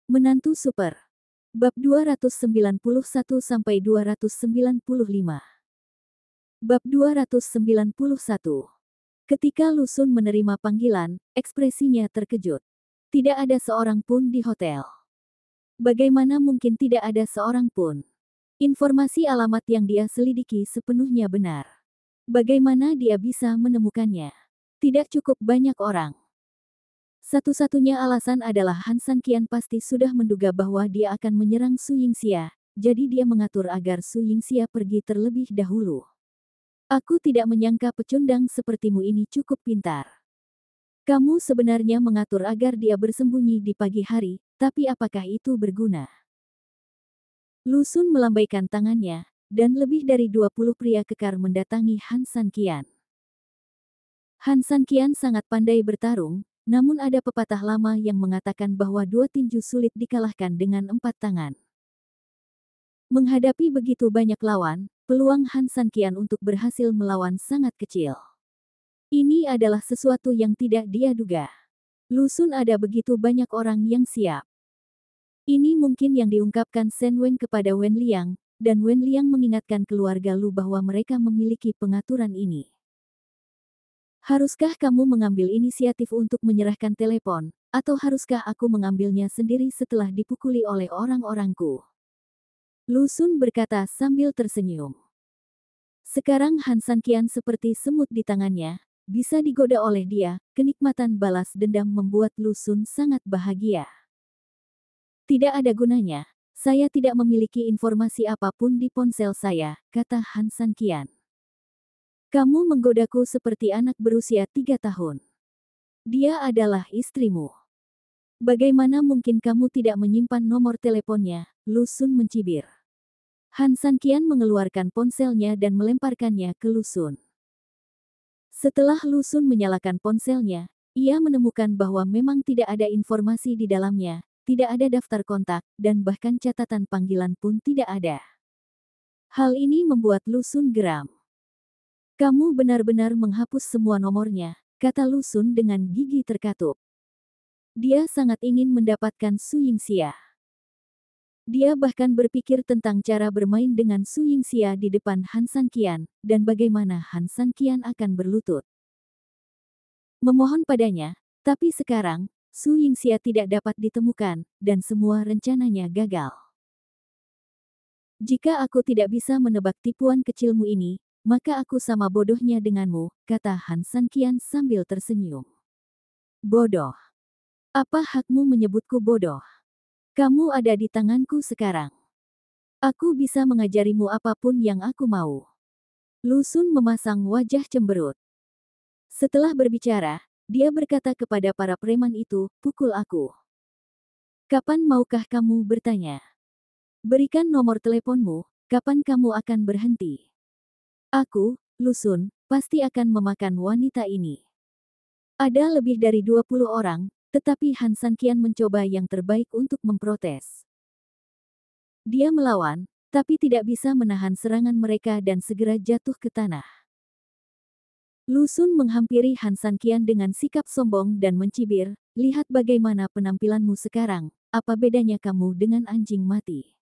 Menantu Super. Bab 291-295. Bab 291. Ketika Lusun menerima panggilan, ekspresinya terkejut. Tidak ada seorang pun di hotel. Bagaimana mungkin tidak ada seorang pun? Informasi alamat yang dia selidiki sepenuhnya benar. Bagaimana dia bisa menemukannya? Tidak cukup banyak orang. Satu-satunya alasan adalah Han San Qian pasti sudah menduga bahwa dia akan menyerang Su Yingxia, jadi dia mengatur agar Su Yingxia pergi terlebih dahulu. Aku tidak menyangka pecundang sepertimu ini cukup pintar. Kamu sebenarnya mengatur agar dia bersembunyi di pagi hari, tapi apakah itu berguna? Lu Sun melambaikan tangannya, dan lebih dari 20 pria kekar mendatangi Han San Qian. Han San Qian sangat pandai bertarung, namun ada pepatah lama yang mengatakan bahwa 2 tinju sulit dikalahkan dengan 4 tangan. Menghadapi begitu banyak lawan, peluang Han San Qian untuk berhasil melawan sangat kecil. Ini adalah sesuatu yang tidak dia duga. Lu Sun ada begitu banyak orang yang siap. Ini mungkin yang diungkapkan Shen Weng kepada Wen Liang, dan Wen Liang mengingatkan keluarga Lu bahwa mereka memiliki pengaturan ini. Haruskah kamu mengambil inisiatif untuk menyerahkan telepon, atau haruskah aku mengambilnya sendiri setelah dipukuli oleh orang-orangku? Lu Sun berkata sambil tersenyum. Sekarang Han San Qian seperti semut di tangannya, bisa digoda oleh dia, kenikmatan balas dendam membuat Lu Sun sangat bahagia. Tidak ada gunanya, saya tidak memiliki informasi apapun di ponsel saya, kata Han San Qian. Kamu menggodaku seperti anak berusia 3 tahun. Dia adalah istrimu. Bagaimana mungkin kamu tidak menyimpan nomor teleponnya? Lu Sun mencibir. Han San Qian mengeluarkan ponselnya dan melemparkannya ke Lu Sun. Setelah Lu Sun menyalakan ponselnya, ia menemukan bahwa memang tidak ada informasi di dalamnya, tidak ada daftar kontak, dan bahkan catatan panggilan pun tidak ada. Hal ini membuat Lu Sun geram. Kamu benar-benar menghapus semua nomornya, kata Lu Sun dengan gigi terkatup. Dia sangat ingin mendapatkan Su Yingxia. Dia bahkan berpikir tentang cara bermain dengan Su Yingxia di depan Han San Qian, dan bagaimana Han San Qian akan berlutut. Memohon padanya, tapi sekarang, Su Yingxia tidak dapat ditemukan, dan semua rencananya gagal. Jika aku tidak bisa menebak tipuan kecilmu ini, maka aku sama bodohnya denganmu, kata Han San Qian sambil tersenyum. Bodoh. Apa hakmu menyebutku bodoh? Kamu ada di tanganku sekarang. Aku bisa mengajarimu apapun yang aku mau. Lu Sun memasang wajah cemberut. Setelah berbicara, dia berkata kepada para preman itu, pukul aku. Kapan maukah kamu bertanya? Berikan nomor teleponmu, kapan kamu akan berhenti? Aku, Lu Sun, pasti akan memakan wanita ini. Ada lebih dari 20 orang, tetapi Han San Qian mencoba yang terbaik untuk memprotes. Dia melawan, tapi tidak bisa menahan serangan mereka dan segera jatuh ke tanah. Lu Sun menghampiri Han San Qian dengan sikap sombong dan mencibir, lihat bagaimana penampilanmu sekarang, apa bedanya kamu dengan anjing mati?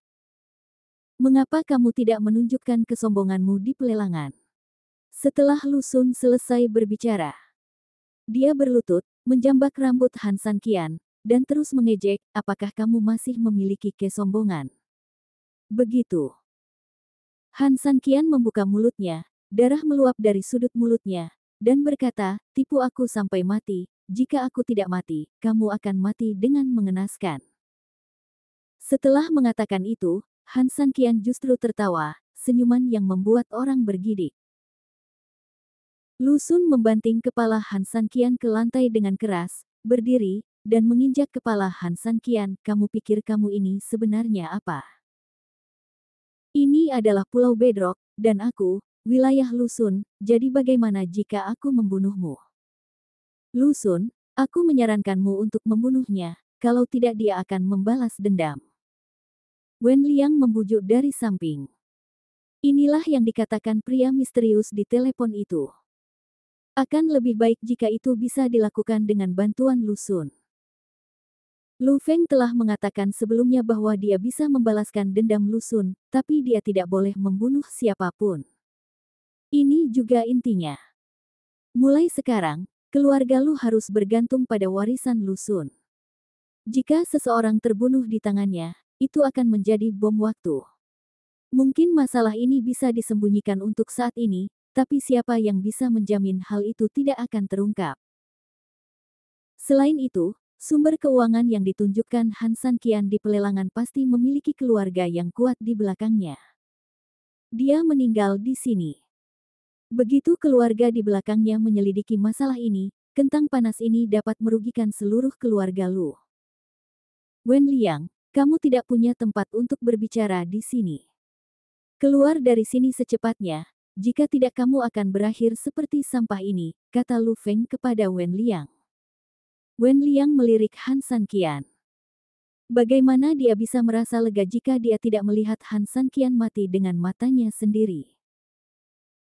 Mengapa kamu tidak menunjukkan kesombonganmu di pelelangan? Setelah Lu Sun selesai berbicara, dia berlutut, menjambak rambut Han San Qian, dan terus mengejek, apakah kamu masih memiliki kesombongan? Begitu. Han San Qian membuka mulutnya, darah meluap dari sudut mulutnya, dan berkata, tipu aku sampai mati, jika aku tidak mati, kamu akan mati dengan mengenaskan. Setelah mengatakan itu, Han San Qian justru tertawa, senyuman yang membuat orang bergidik. Lu Sun membanting kepala Han San Qian ke lantai dengan keras, berdiri, dan menginjak kepala Han San Qian, kamu pikir kamu ini sebenarnya apa? Ini adalah Pulau Bedrock, dan aku, wilayah Lu Sun, jadi bagaimana jika aku membunuhmu? Lu Sun, aku menyarankanmu untuk membunuhnya, kalau tidak dia akan membalas dendam. Wen Liang membujuk dari samping. Inilah yang dikatakan pria misterius di telepon itu. Akan lebih baik jika itu bisa dilakukan dengan bantuan Lu Sun. Lu Feng telah mengatakan sebelumnya bahwa dia bisa membalaskan dendam Lu Xun, tapi dia tidak boleh membunuh siapapun. Ini juga intinya. Mulai sekarang, keluarga Lu harus bergantung pada warisan Lu Xun. Jika seseorang terbunuh di tangannya, itu akan menjadi bom waktu. Mungkin masalah ini bisa disembunyikan untuk saat ini, tapi siapa yang bisa menjamin hal itu tidak akan terungkap. Selain itu, sumber keuangan yang ditunjukkan Han San Qian di pelelangan pasti memiliki keluarga yang kuat di belakangnya. Dia meninggal di sini. Begitu keluarga di belakangnya menyelidiki masalah ini, kentang panas ini dapat merugikan seluruh keluarga Lu. Wen Liang, kamu tidak punya tempat untuk berbicara di sini. Keluar dari sini secepatnya, jika tidak kamu akan berakhir seperti sampah ini, kata Lu Feng kepada Wen Liang. Wen Liang melirik Han San Qian. Bagaimana dia bisa merasa lega jika dia tidak melihat Han San Qian mati dengan matanya sendiri?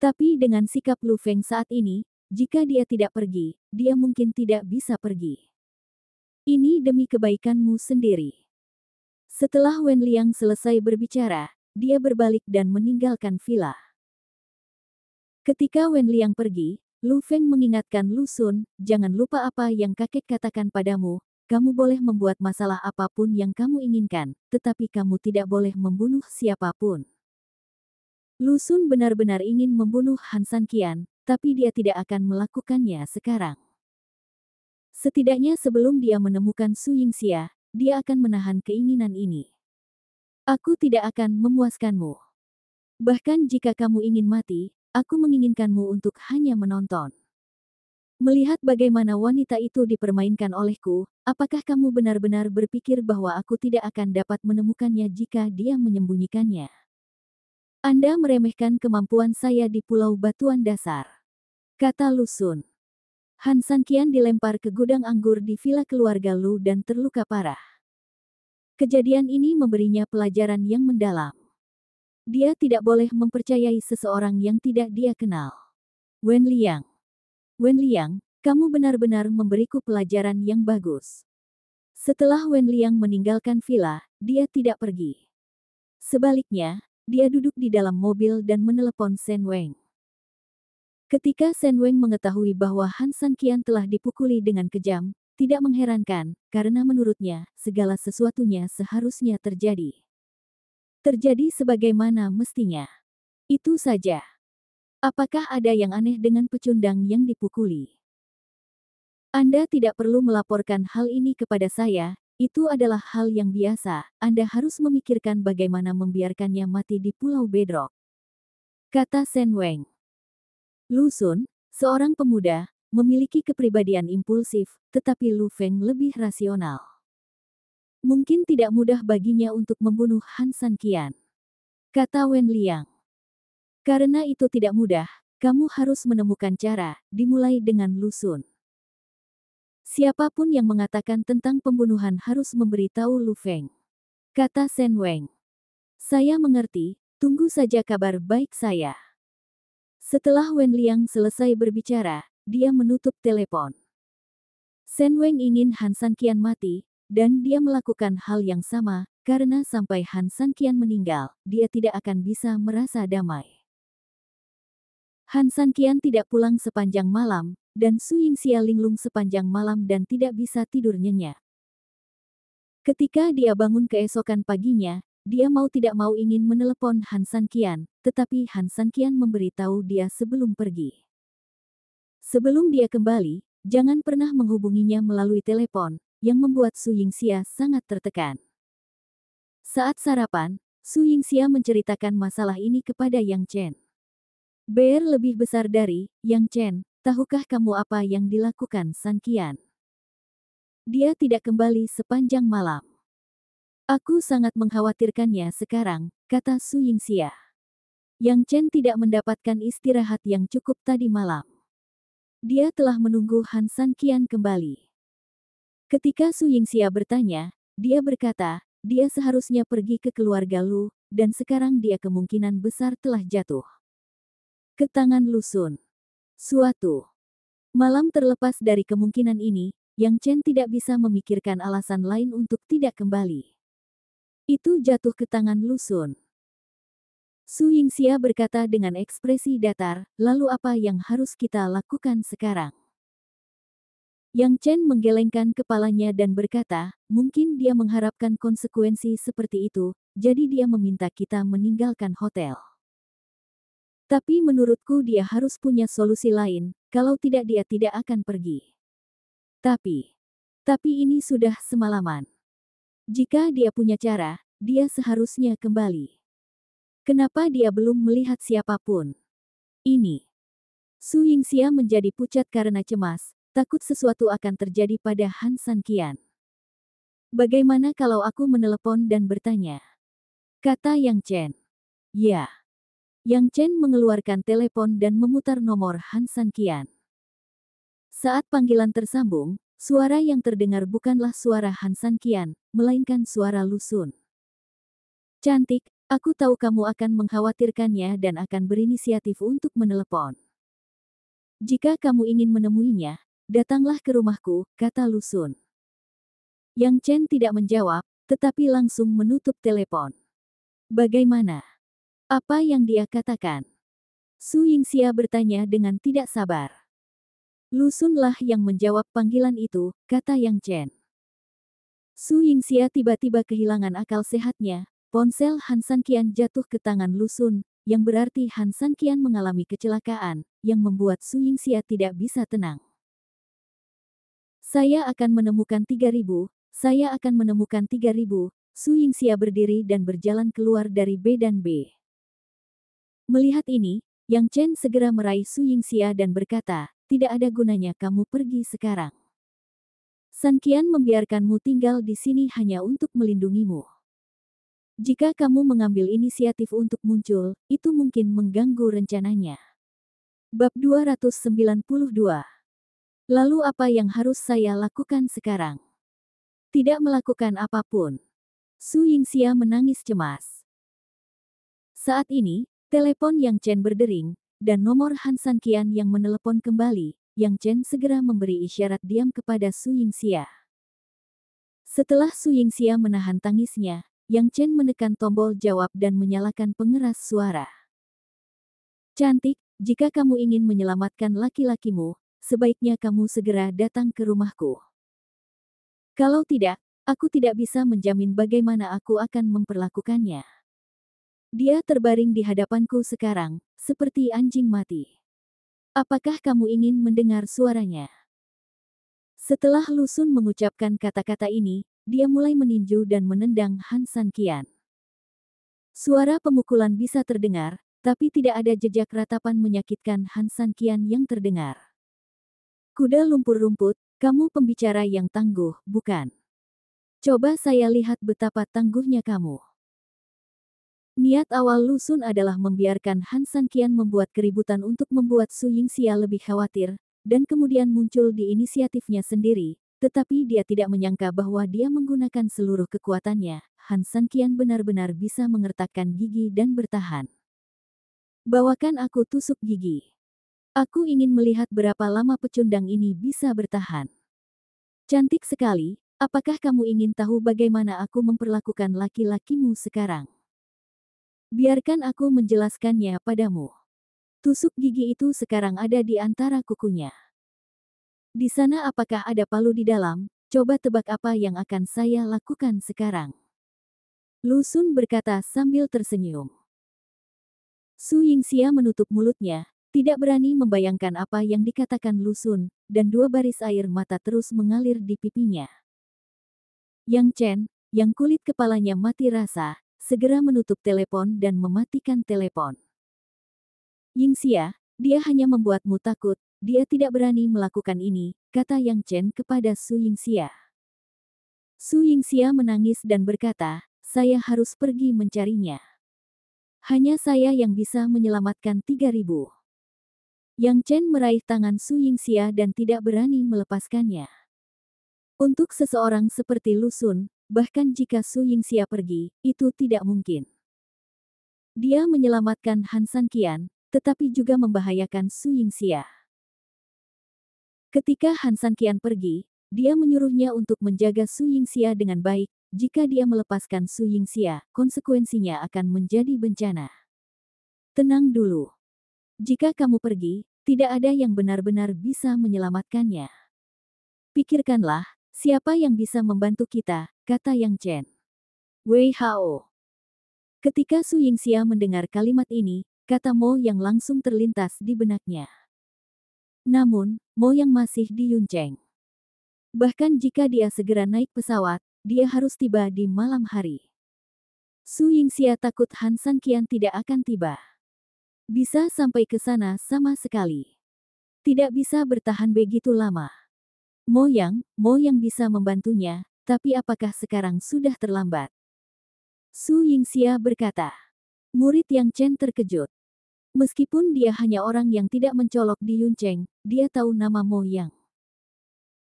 Tapi dengan sikap Lu Feng saat ini, jika dia tidak pergi, dia mungkin tidak bisa pergi. Ini demi kebaikanmu sendiri. Setelah Wen Liang selesai berbicara, dia berbalik dan meninggalkan villa. Ketika Wen Liang pergi, Lu Feng mengingatkan Lu Xun, jangan lupa apa yang kakek katakan padamu, kamu boleh membuat masalah apapun yang kamu inginkan, tetapi kamu tidak boleh membunuh siapapun. Lu Xun benar-benar ingin membunuh Han San Qian, tapi dia tidak akan melakukannya sekarang. Setidaknya sebelum dia menemukan Su Yingxia, dia akan menahan keinginan ini. Aku tidak akan memuaskanmu. Bahkan jika kamu ingin mati, aku menginginkanmu untuk hanya menonton. Melihat bagaimana wanita itu dipermainkan olehku, apakah kamu benar-benar berpikir bahwa aku tidak akan dapat menemukannya jika dia menyembunyikannya? Anda meremehkan kemampuan saya di Pulau Batuan Dasar, kata Lu Xun. Han San Qian dilempar ke gudang anggur di villa keluarga Lu dan terluka parah. Kejadian ini memberinya pelajaran yang mendalam. Dia tidak boleh mempercayai seseorang yang tidak dia kenal. Wen Liang. Wen Liang, kamu benar-benar memberiku pelajaran yang bagus. Setelah Wen Liang meninggalkan villa, dia tidak pergi. Sebaliknya, dia duduk di dalam mobil dan menelepon Shen Weng. Ketika Shen Weng mengetahui bahwa Han San Qian telah dipukuli dengan kejam, tidak mengherankan, karena menurutnya, segala sesuatunya seharusnya terjadi. Terjadi sebagaimana mestinya. Itu saja. Apakah ada yang aneh dengan pecundang yang dipukuli? Anda tidak perlu melaporkan hal ini kepada saya, itu adalah hal yang biasa, Anda harus memikirkan bagaimana membiarkannya mati di Pulau Bedrock. Kata Shen Weng. Lu Xun, seorang pemuda, memiliki kepribadian impulsif, tetapi Lu Feng lebih rasional. Mungkin tidak mudah baginya untuk membunuh Han San Qian, kata Wen Liang. Karena itu tidak mudah, kamu harus menemukan cara, dimulai dengan Lu Xun. Siapapun yang mengatakan tentang pembunuhan harus memberitahu Lu Feng, kata Shen Weng. Saya mengerti, tunggu saja kabar baik saya. Setelah Wen Liang selesai berbicara, dia menutup telepon. Shen Weng ingin Han San Qian mati, dan dia melakukan hal yang sama, karena sampai Han San Qian meninggal, dia tidak akan bisa merasa damai. Han San Qian tidak pulang sepanjang malam, dan Su Yingxia linglung sepanjang malam dan tidak bisa tidur nyenyak. Ketika dia bangun keesokan paginya, dia mau tidak mau ingin menelepon Han San Qian, tetapi Han San Qian memberitahu dia sebelum pergi. Sebelum dia kembali, jangan pernah menghubunginya melalui telepon, yang membuat Su Yingxia sangat tertekan. Saat sarapan, Su Yingxia menceritakan masalah ini kepada Yang Chen. Bear lebih besar dari Yang Chen, tahukah kamu apa yang dilakukan San Qian? Dia tidak kembali sepanjang malam. Aku sangat mengkhawatirkannya sekarang, kata Su Yingxia. Yang Chen tidak mendapatkan istirahat yang cukup tadi malam. Dia telah menunggu Han San Qian kembali. Ketika Su Yingxia bertanya, dia berkata, dia seharusnya pergi ke keluarga Lu, dan sekarang dia kemungkinan besar telah jatuh ke tangan Lu Xun. Suatu malam terlepas dari kemungkinan ini, Yang Chen tidak bisa memikirkan alasan lain untuk tidak kembali. Itu jatuh ke tangan Lu Xun. Su Yingxia berkata dengan ekspresi datar, lalu apa yang harus kita lakukan sekarang? Yang Chen menggelengkan kepalanya dan berkata, mungkin dia mengharapkan konsekuensi seperti itu, jadi dia meminta kita meninggalkan hotel. Tapi menurutku dia harus punya solusi lain, kalau tidak dia tidak akan pergi. Tapi ini sudah semalaman. Jika dia punya cara, dia seharusnya kembali. Kenapa dia belum melihat siapapun? Ini. Su Yingxia menjadi pucat karena cemas, takut sesuatu akan terjadi pada Han Sanqian. Bagaimana kalau aku menelepon dan bertanya? Kata Yang Chen. Ya. Yang Chen mengeluarkan telepon dan memutar nomor Han Sanqian. Saat panggilan tersambung, suara yang terdengar bukanlah suara Han Sanqian, melainkan suara Lu Xun. Cantik, aku tahu kamu akan mengkhawatirkannya dan akan berinisiatif untuk menelepon. Jika kamu ingin menemuinya, datanglah ke rumahku, kata Lu Xun. Yang Chen tidak menjawab, tetapi langsung menutup telepon. Bagaimana? Apa yang dia katakan? Su Yingxia bertanya dengan tidak sabar. Lu Xun lah yang menjawab panggilan itu, kata Yang Chen. Su Yingxia tiba-tiba kehilangan akal sehatnya, ponsel Han Sanqian jatuh ke tangan Lu Xun, yang berarti Han Sanqian mengalami kecelakaan, yang membuat Su Yingxia tidak bisa tenang. Saya akan menemukan 3.000, saya akan menemukan 3.000, Su Yingxia berdiri dan berjalan keluar dari B dan B. Melihat ini, Yang Chen segera meraih Su Yingxia dan berkata, tidak ada gunanya kamu pergi sekarang. Sanqian membiarkanmu tinggal di sini hanya untuk melindungimu. Jika kamu mengambil inisiatif untuk muncul, itu mungkin mengganggu rencananya. Bab 292. Lalu apa yang harus saya lakukan sekarang? Tidak melakukan apapun. Su Yingxia menangis cemas. Saat ini, telepon Yang Chen berdering, dan nomor Han Sanqian yang menelepon kembali. Yang Chen segera memberi isyarat diam kepada Su Yingxia. Setelah Su Yingxia menahan tangisnya, Yang Chen menekan tombol jawab dan menyalakan pengeras suara. Cantik, jika kamu ingin menyelamatkan laki-lakimu, sebaiknya kamu segera datang ke rumahku. Kalau tidak, aku tidak bisa menjamin bagaimana aku akan memperlakukannya. Dia terbaring di hadapanku sekarang, seperti anjing mati. Apakah kamu ingin mendengar suaranya? Setelah Lu Xun mengucapkan kata-kata ini, dia mulai meninju dan menendang Han Sanqian. Suara pemukulan bisa terdengar, tapi tidak ada jejak ratapan menyakitkan Han Sanqian yang terdengar. Kuda lumpur rumput, kamu pembicara yang tangguh, bukan? Coba saya lihat betapa tangguhnya kamu. Niat awal Lu Xun adalah membiarkan Han Sanqian membuat keributan untuk membuat Su Yingxia lebih khawatir, dan kemudian muncul di inisiatifnya sendiri, tetapi dia tidak menyangka bahwa dia menggunakan seluruh kekuatannya. Han Sanqian benar-benar bisa mengertakkan gigi dan bertahan. Bawakan aku tusuk gigi. Aku ingin melihat berapa lama pecundang ini bisa bertahan. Cantik sekali, apakah kamu ingin tahu bagaimana aku memperlakukan laki-lakimu sekarang? Biarkan aku menjelaskannya padamu. Tusuk gigi itu sekarang ada di antara kukunya. Di sana apakah ada palu di dalam? Coba tebak apa yang akan saya lakukan sekarang. Lu Xun berkata sambil tersenyum. Su Yingxia menutup mulutnya, tidak berani membayangkan apa yang dikatakan Lu Xun, dan dua baris air mata terus mengalir di pipinya. Yang Chen, yang kulit kepalanya mati rasa, segera menutup telepon dan mematikan telepon. Yingxia, dia hanya membuatmu takut, dia tidak berani melakukan ini, kata Yang Chen kepada Su Yingxia. Su Yingxia menangis dan berkata, saya harus pergi mencarinya. Hanya saya yang bisa menyelamatkan 3.000. Yang Chen meraih tangan Su Yingxia dan tidak berani melepaskannya. Untuk seseorang seperti Lu Xun, bahkan jika Su Yingxia pergi, itu tidak mungkin. Dia menyelamatkan Han Sanqian, tetapi juga membahayakan Su Yingxia. Ketika Han Sanqian pergi, dia menyuruhnya untuk menjaga Su Yingxia dengan baik. Jika dia melepaskan Su Yingxia, konsekuensinya akan menjadi bencana. Tenang dulu. Jika kamu pergi, tidak ada yang benar-benar bisa menyelamatkannya. Pikirkanlah, siapa yang bisa membantu kita, kata Yang Chen. Wei Hao. Ketika Su Yingxia mendengar kalimat ini, kata Mo yang langsung terlintas di benaknya. Namun, Mo yang masih di Yunceng. Bahkan jika dia segera naik pesawat, dia harus tiba di malam hari. Su Yingxia takut Han Sanqian tidak akan tiba. Bisa sampai ke sana sama sekali. Tidak bisa bertahan begitu lama. Mo Yang bisa membantunya, tapi apakah sekarang sudah terlambat? Su Yingxia berkata. Murid Yang Chen terkejut. Meskipun dia hanya orang yang tidak mencolok di Yunceng, dia tahu nama Mo Yang.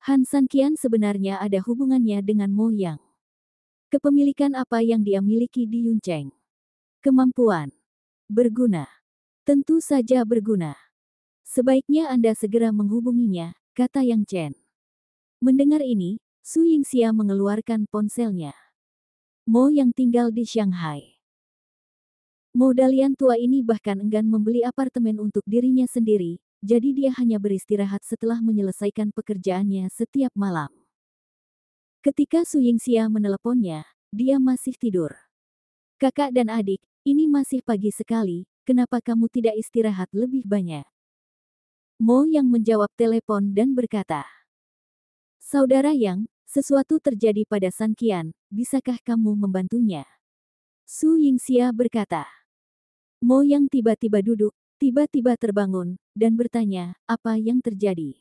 Han Sanqian sebenarnya ada hubungannya dengan Mo Yang. Kepemilikan apa yang dia miliki di Yunceng? Kemampuan. Berguna. Tentu saja berguna. Sebaiknya Anda segera menghubunginya, kata Yang Chen. Mendengar ini, Su Yingxia mengeluarkan ponselnya. Mo yang tinggal di Shanghai. Modalian tua ini bahkan enggan membeli apartemen untuk dirinya sendiri, jadi dia hanya beristirahat setelah menyelesaikan pekerjaannya setiap malam. Ketika Su Yingxia meneleponnya, dia masih tidur. Kakak dan adik, ini masih pagi sekali, kenapa kamu tidak istirahat lebih banyak? Mo yang menjawab telepon dan berkata, Saudara Yang, sesuatu terjadi pada Sanqian, bisakah kamu membantunya? Su Yingxia berkata. Mo yang tiba-tiba duduk, tiba-tiba terbangun, dan bertanya, apa yang terjadi?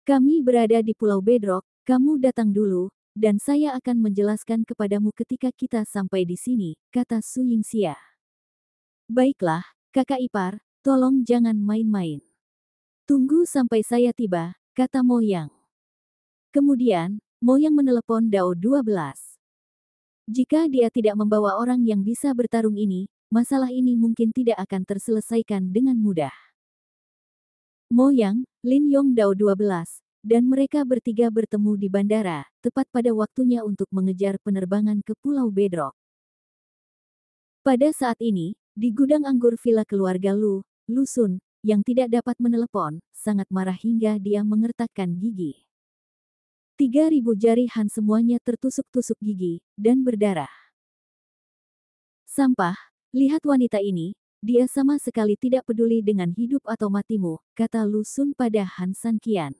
Kami berada di Pulau Bedrock, kamu datang dulu, dan saya akan menjelaskan kepadamu ketika kita sampai di sini, kata Su Yingxia. Baiklah, kakak ipar, tolong jangan main-main. Tunggu sampai saya tiba, kata Mo Yang. Kemudian, Mo Yang menelepon Dao 12. Jika dia tidak membawa orang yang bisa bertarung ini, masalah ini mungkin tidak akan terselesaikan dengan mudah. Mo Yang, Lin Yong Dao 12, dan mereka bertiga bertemu di bandara, tepat pada waktunya untuk mengejar penerbangan ke Pulau Bedrock. Pada saat ini, di gudang anggur villa keluarga Lu Sun, yang tidak dapat menelepon, sangat marah hingga dia mengertakkan gigi. 3.000 jari Han semuanya tertusuk-tusuk gigi, dan berdarah. Sampah. Lihat wanita ini, dia sama sekali tidak peduli dengan hidup atau matimu, kata Lu Sun pada Han Sanqian.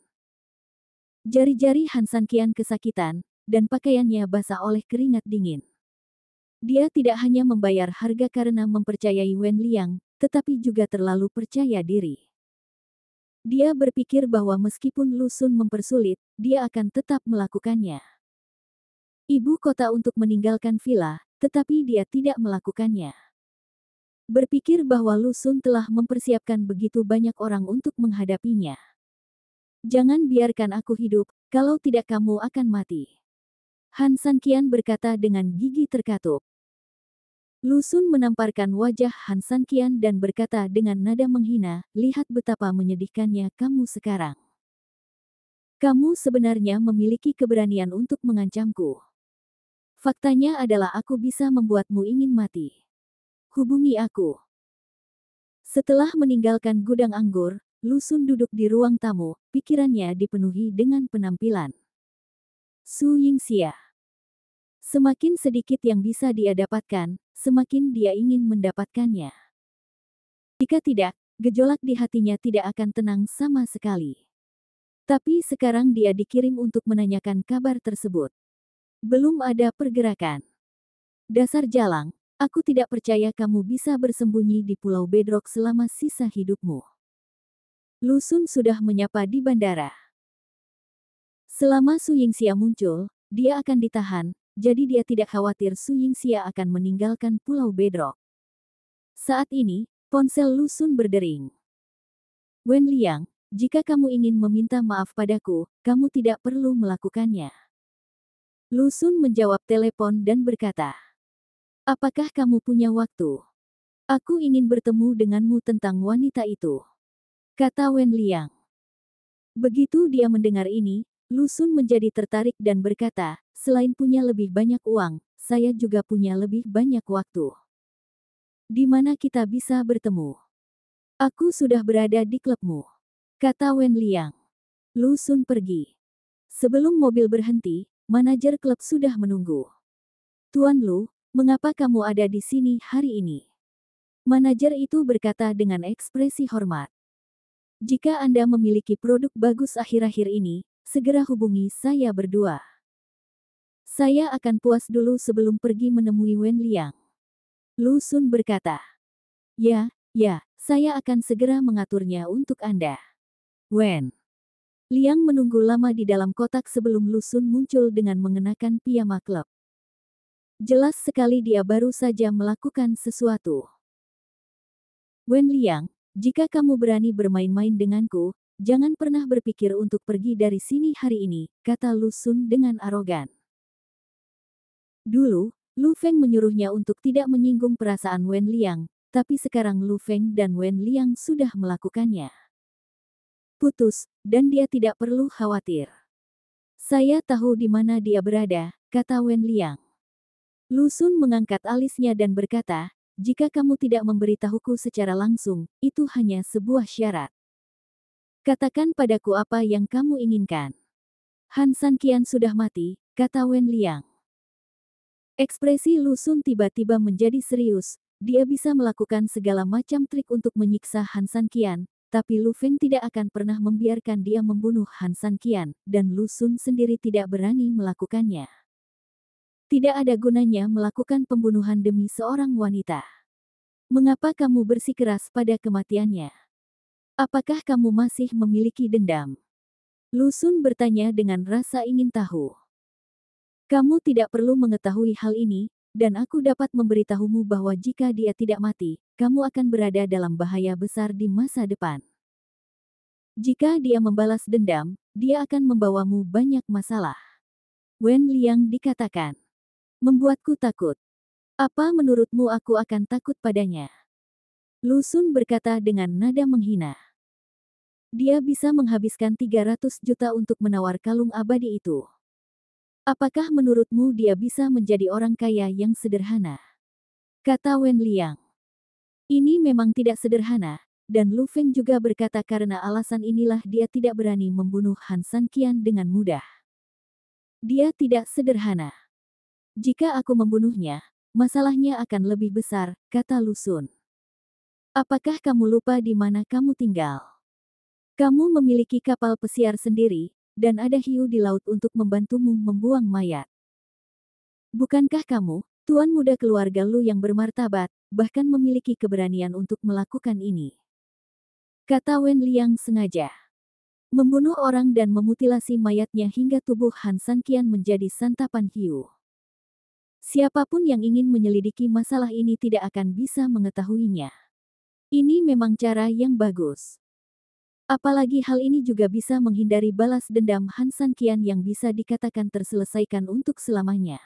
Jari-jari Han Sanqian kesakitan, dan pakaiannya basah oleh keringat dingin. Dia tidak hanya membayar harga karena mempercayai Wen Liang, tetapi juga terlalu percaya diri. Dia berpikir bahwa meskipun Lu Sun mempersulit, dia akan tetap melakukannya. Ibu kota untuk meninggalkan villa, tetapi dia tidak melakukannya. Berpikir bahwa Lu Sun telah mempersiapkan begitu banyak orang untuk menghadapinya. Jangan biarkan aku hidup, kalau tidak kamu akan mati. Han Sanqian berkata dengan gigi terkatup. Lu Sun menamparkan wajah Han Sanqian dan berkata dengan nada menghina, lihat betapa menyedihkannya kamu sekarang. Kamu sebenarnya memiliki keberanian untuk mengancamku. Faktanya adalah aku bisa membuatmu ingin mati. Hubungi aku. Setelah meninggalkan gudang anggur, Lu Sun duduk di ruang tamu, pikirannya dipenuhi dengan penampilan Su Yingxia. Semakin sedikit yang bisa dia dapatkan, semakin dia ingin mendapatkannya. Jika tidak, gejolak di hatinya tidak akan tenang sama sekali. Tapi sekarang dia dikirim untuk menanyakan kabar tersebut. Belum ada pergerakan. Dasar jalang. Aku tidak percaya kamu bisa bersembunyi di Pulau Bedrock selama sisa hidupmu. Lu Sun sudah menyapa di bandara. Selama Su Yingxia muncul, dia akan ditahan, jadi dia tidak khawatir Su Yingxia akan meninggalkan Pulau Bedrock. Saat ini, ponsel Lu Sun berdering. Wen Liang, jika kamu ingin meminta maaf padaku, kamu tidak perlu melakukannya. Lu Sun menjawab telepon dan berkata, apakah kamu punya waktu? Aku ingin bertemu denganmu tentang wanita itu, kata Wen Liang. Begitu dia mendengar ini, Lusun menjadi tertarik dan berkata, selain punya lebih banyak uang, saya juga punya lebih banyak waktu. Di mana kita bisa bertemu? Aku sudah berada di klubmu, kata Wen Liang. Lusun pergi. Sebelum mobil berhenti, manajer klub sudah menunggu. Tuan Lu, mengapa kamu ada di sini hari ini? Manajer itu berkata dengan ekspresi hormat. Jika Anda memiliki produk bagus akhir-akhir ini, segera hubungi saya berdua. Saya akan puas dulu sebelum pergi menemui Wen Liang. Lu Sun berkata. Ya, saya akan segera mengaturnya untuk Anda. Wen Liang menunggu lama di dalam kotak sebelum Lu Sun muncul dengan mengenakan piyama klub. Jelas sekali dia baru saja melakukan sesuatu. Wen Liang, jika kamu berani bermain-main denganku, jangan pernah berpikir untuk pergi dari sini hari ini, kata Lu Sun dengan arogan. Dulu, Lu Feng menyuruhnya untuk tidak menyinggung perasaan Wen Liang, tapi sekarang Lu Feng dan Wen Liang sudah melakukannya. Putus, dan dia tidak perlu khawatir. Saya tahu di mana dia berada, kata Wen Liang. Lu Sun mengangkat alisnya dan berkata, jika kamu tidak memberitahuku secara langsung, itu hanya sebuah syarat. Katakan padaku apa yang kamu inginkan. Han Sanqian sudah mati, kata Wen Liang. Ekspresi Lu Sun tiba-tiba menjadi serius, dia bisa melakukan segala macam trik untuk menyiksa Han Sanqian, tapi Lu Feng tidak akan pernah membiarkan dia membunuh Han Sanqian, dan Lu Sun sendiri tidak berani melakukannya. Tidak ada gunanya melakukan pembunuhan demi seorang wanita. Mengapa kamu bersikeras pada kematiannya? Apakah kamu masih memiliki dendam? Lu Sun bertanya dengan rasa ingin tahu. Kamu tidak perlu mengetahui hal ini, dan aku dapat memberitahumu bahwa jika dia tidak mati, kamu akan berada dalam bahaya besar di masa depan. Jika dia membalas dendam, dia akan membawamu banyak masalah. Wen Liang dikatakan. Membuatku takut. Apa menurutmu aku akan takut padanya? Lu Sun berkata dengan nada menghina. Dia bisa menghabiskan 300 juta untuk menawar kalung abadi itu. Apakah menurutmu dia bisa menjadi orang kaya yang sederhana? Kata Wen Liang. Ini memang tidak sederhana, dan Lu Feng juga berkata karena alasan inilah dia tidak berani membunuh Han Sanqian dengan mudah. Dia tidak sederhana. Jika aku membunuhnya, masalahnya akan lebih besar, kata Lu Sun. Apakah kamu lupa di mana kamu tinggal? Kamu memiliki kapal pesiar sendiri, dan ada hiu di laut untuk membantumu membuang mayat. Bukankah kamu, tuan muda keluarga Lu yang bermartabat, bahkan memiliki keberanian untuk melakukan ini? Kata Wen Liang sengaja. Membunuh orang dan memutilasi mayatnya hingga tubuh Han Sanqian menjadi santapan hiu. Siapapun yang ingin menyelidiki masalah ini tidak akan bisa mengetahuinya. Ini memang cara yang bagus. Apalagi hal ini juga bisa menghindari balas dendam Han Sanqian yang bisa dikatakan terselesaikan untuk selamanya.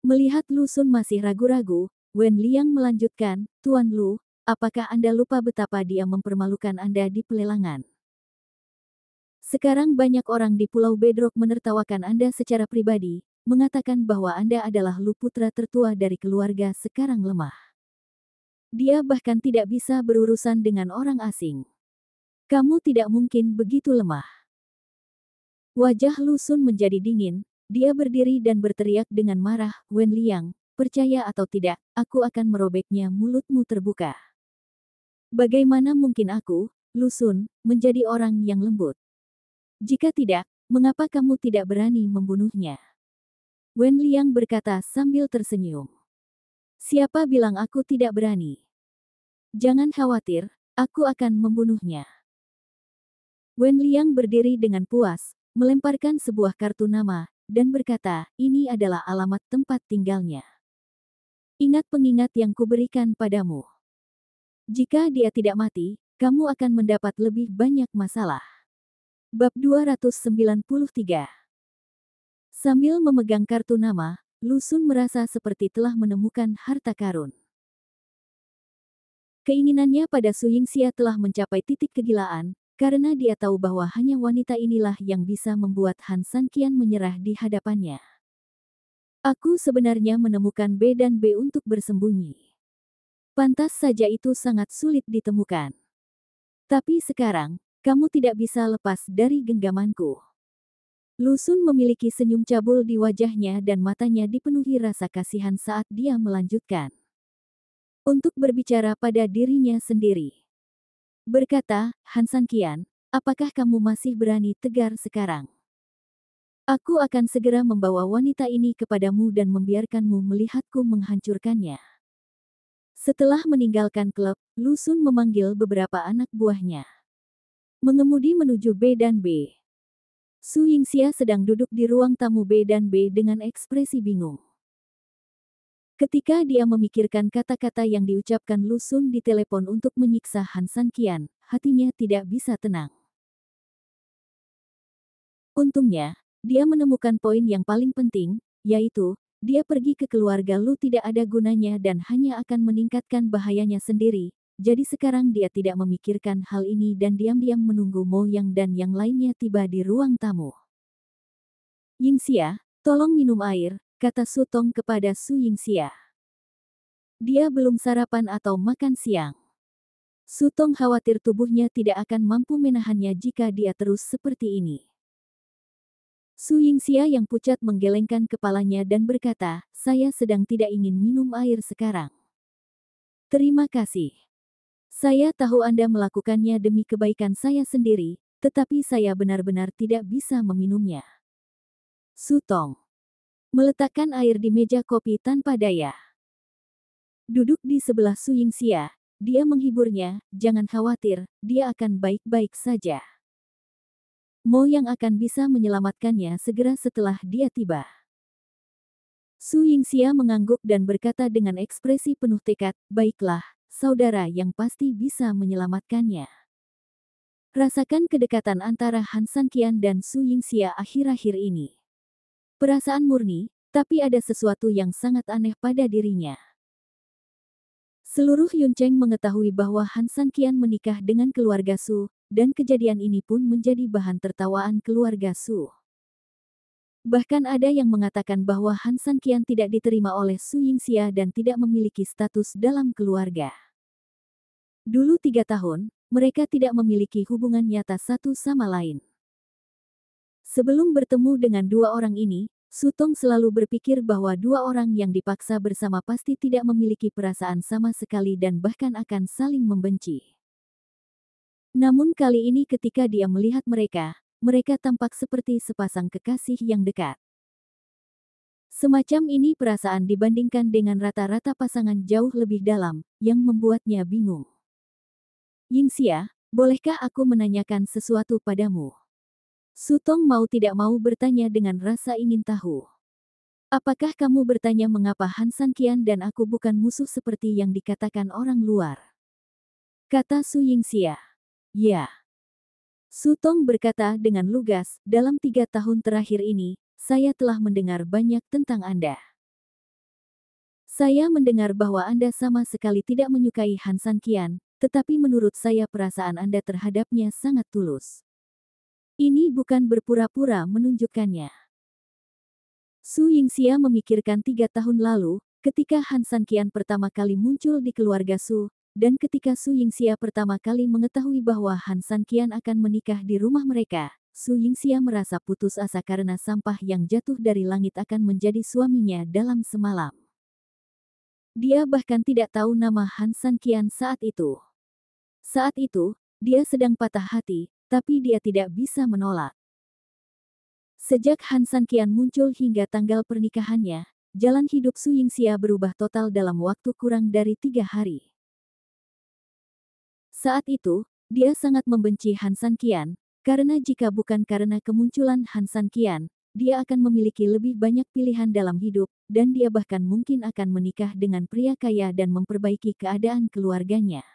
Melihat Lu Sun masih ragu-ragu, Wen Liang melanjutkan, Tuan Lu, apakah Anda lupa betapa dia mempermalukan Anda di pelelangan? Sekarang banyak orang di Pulau Bedrock menertawakan Anda secara pribadi, mengatakan bahwa Anda adalah Lu putra tertua dari keluarga sekarang lemah. Dia bahkan tidak bisa berurusan dengan orang asing. Kamu tidak mungkin begitu lemah. Wajah Lu Sun menjadi dingin, dia berdiri dan berteriak dengan marah, Wen Liang, percaya atau tidak, aku akan merobeknya mulutmu terbuka. Bagaimana mungkin aku, Lu Sun, menjadi orang yang lembut? Jika tidak, mengapa kamu tidak berani membunuhnya? Wen Liang berkata sambil tersenyum. Siapa bilang aku tidak berani? Jangan khawatir, aku akan membunuhnya. Wen Liang berdiri dengan puas, melemparkan sebuah kartu nama, dan berkata, ini adalah alamat tempat tinggalnya. Ingat pengingat yang kuberikan padamu. Jika dia tidak mati, kamu akan mendapat lebih banyak masalah. Bab 293. Sambil memegang kartu nama, Lu Sun merasa seperti telah menemukan harta karun. Keinginannya pada Su Yingxia telah mencapai titik kegilaan, karena dia tahu bahwa hanya wanita inilah yang bisa membuat Han San Qian menyerah di hadapannya. Aku sebenarnya menemukan B dan B untuk bersembunyi. Pantas saja itu sangat sulit ditemukan. Tapi sekarang, kamu tidak bisa lepas dari genggamanku. Lu Xun memiliki senyum cabul di wajahnya dan matanya dipenuhi rasa kasihan saat dia melanjutkan untuk berbicara pada dirinya sendiri. Berkata, Han San Qian, apakah kamu masih berani tegar sekarang? Aku akan segera membawa wanita ini kepadamu dan membiarkanmu melihatku menghancurkannya. Setelah meninggalkan klub, Lu Xun memanggil beberapa anak buahnya. Mengemudi menuju B dan B. Su Yingxia sedang duduk di ruang tamu B dan B dengan ekspresi bingung. Ketika dia memikirkan kata-kata yang diucapkan Lu Xun di telepon untuk menyiksa Han San Qian, hatinya tidak bisa tenang. Untungnya, dia menemukan poin yang paling penting, yaitu, dia pergi ke keluarga Lu tidak ada gunanya dan hanya akan meningkatkan bahayanya sendiri. Jadi sekarang dia tidak memikirkan hal ini dan diam-diam menunggu Mo Yang dan yang lainnya tiba di ruang tamu. Yingxia, tolong minum air, kata Su Tong kepada Su Yingxia. Dia belum sarapan atau makan siang. Su Tong khawatir tubuhnya tidak akan mampu menahannya jika dia terus seperti ini. Su Yingxia yang pucat menggelengkan kepalanya dan berkata, saya sedang tidak ingin minum air sekarang. Terima kasih. Saya tahu Anda melakukannya demi kebaikan saya sendiri, tetapi saya benar-benar tidak bisa meminumnya. Su Tong meletakkan air di meja kopi tanpa daya. Duduk di sebelah Su Yingxia, dia menghiburnya, jangan khawatir, dia akan baik-baik saja. Mo yang akan bisa menyelamatkannya segera setelah dia tiba. Su Yingxia mengangguk dan berkata dengan ekspresi penuh tekad, baiklah, saudara yang pasti bisa menyelamatkannya. Rasakan kedekatan antara Han San Qian dan Su Yingxia akhir-akhir ini. Perasaan murni, tapi ada sesuatu yang sangat aneh pada dirinya. Seluruh Yuncheng mengetahui bahwa Han San Qian menikah dengan keluarga Su, dan kejadian ini pun menjadi bahan tertawaan keluarga Su. Bahkan ada yang mengatakan bahwa Han San Qian tidak diterima oleh Su Yingxia dan tidak memiliki status dalam keluarga. Dulu 3 tahun, mereka tidak memiliki hubungan nyata satu sama lain. Sebelum bertemu dengan dua orang ini, Su Tong selalu berpikir bahwa dua orang yang dipaksa bersama pasti tidak memiliki perasaan sama sekali dan bahkan akan saling membenci. Namun kali ini ketika dia melihat mereka, mereka tampak seperti sepasang kekasih yang dekat. Semacam ini perasaan dibandingkan dengan rata-rata pasangan jauh lebih dalam, yang membuatnya bingung. Yingxia, bolehkah aku menanyakan sesuatu padamu? Su Tong mau tidak mau bertanya dengan rasa ingin tahu. Apakah kamu bertanya mengapa Han San Qian dan aku bukan musuh seperti yang dikatakan orang luar? Kata Su Yingxia. Ya. Su Tong berkata dengan lugas, dalam 3 tahun terakhir ini, saya telah mendengar banyak tentang Anda. Saya mendengar bahwa Anda sama sekali tidak menyukai Han San Qian, tetapi menurut saya perasaan Anda terhadapnya sangat tulus. Ini bukan berpura-pura menunjukkannya. Su Yingxia memikirkan 3 tahun lalu, ketika Han San Qian pertama kali muncul di keluarga Su, dan ketika Su Yingxia pertama kali mengetahui bahwa Han San Qian akan menikah di rumah mereka, Su Yingxia merasa putus asa karena sampah yang jatuh dari langit akan menjadi suaminya dalam semalam. Dia bahkan tidak tahu nama Han San Qian saat itu. Saat itu, dia sedang patah hati, tapi dia tidak bisa menolak. Sejak Han San Qian muncul hingga tanggal pernikahannya, jalan hidup Su Yingxia berubah total dalam waktu kurang dari 3 hari. Saat itu, dia sangat membenci Han San Qian, karena jika bukan karena kemunculan Han San Qian, dia akan memiliki lebih banyak pilihan dalam hidup, dan dia bahkan mungkin akan menikah dengan pria kaya dan memperbaiki keadaan keluarganya.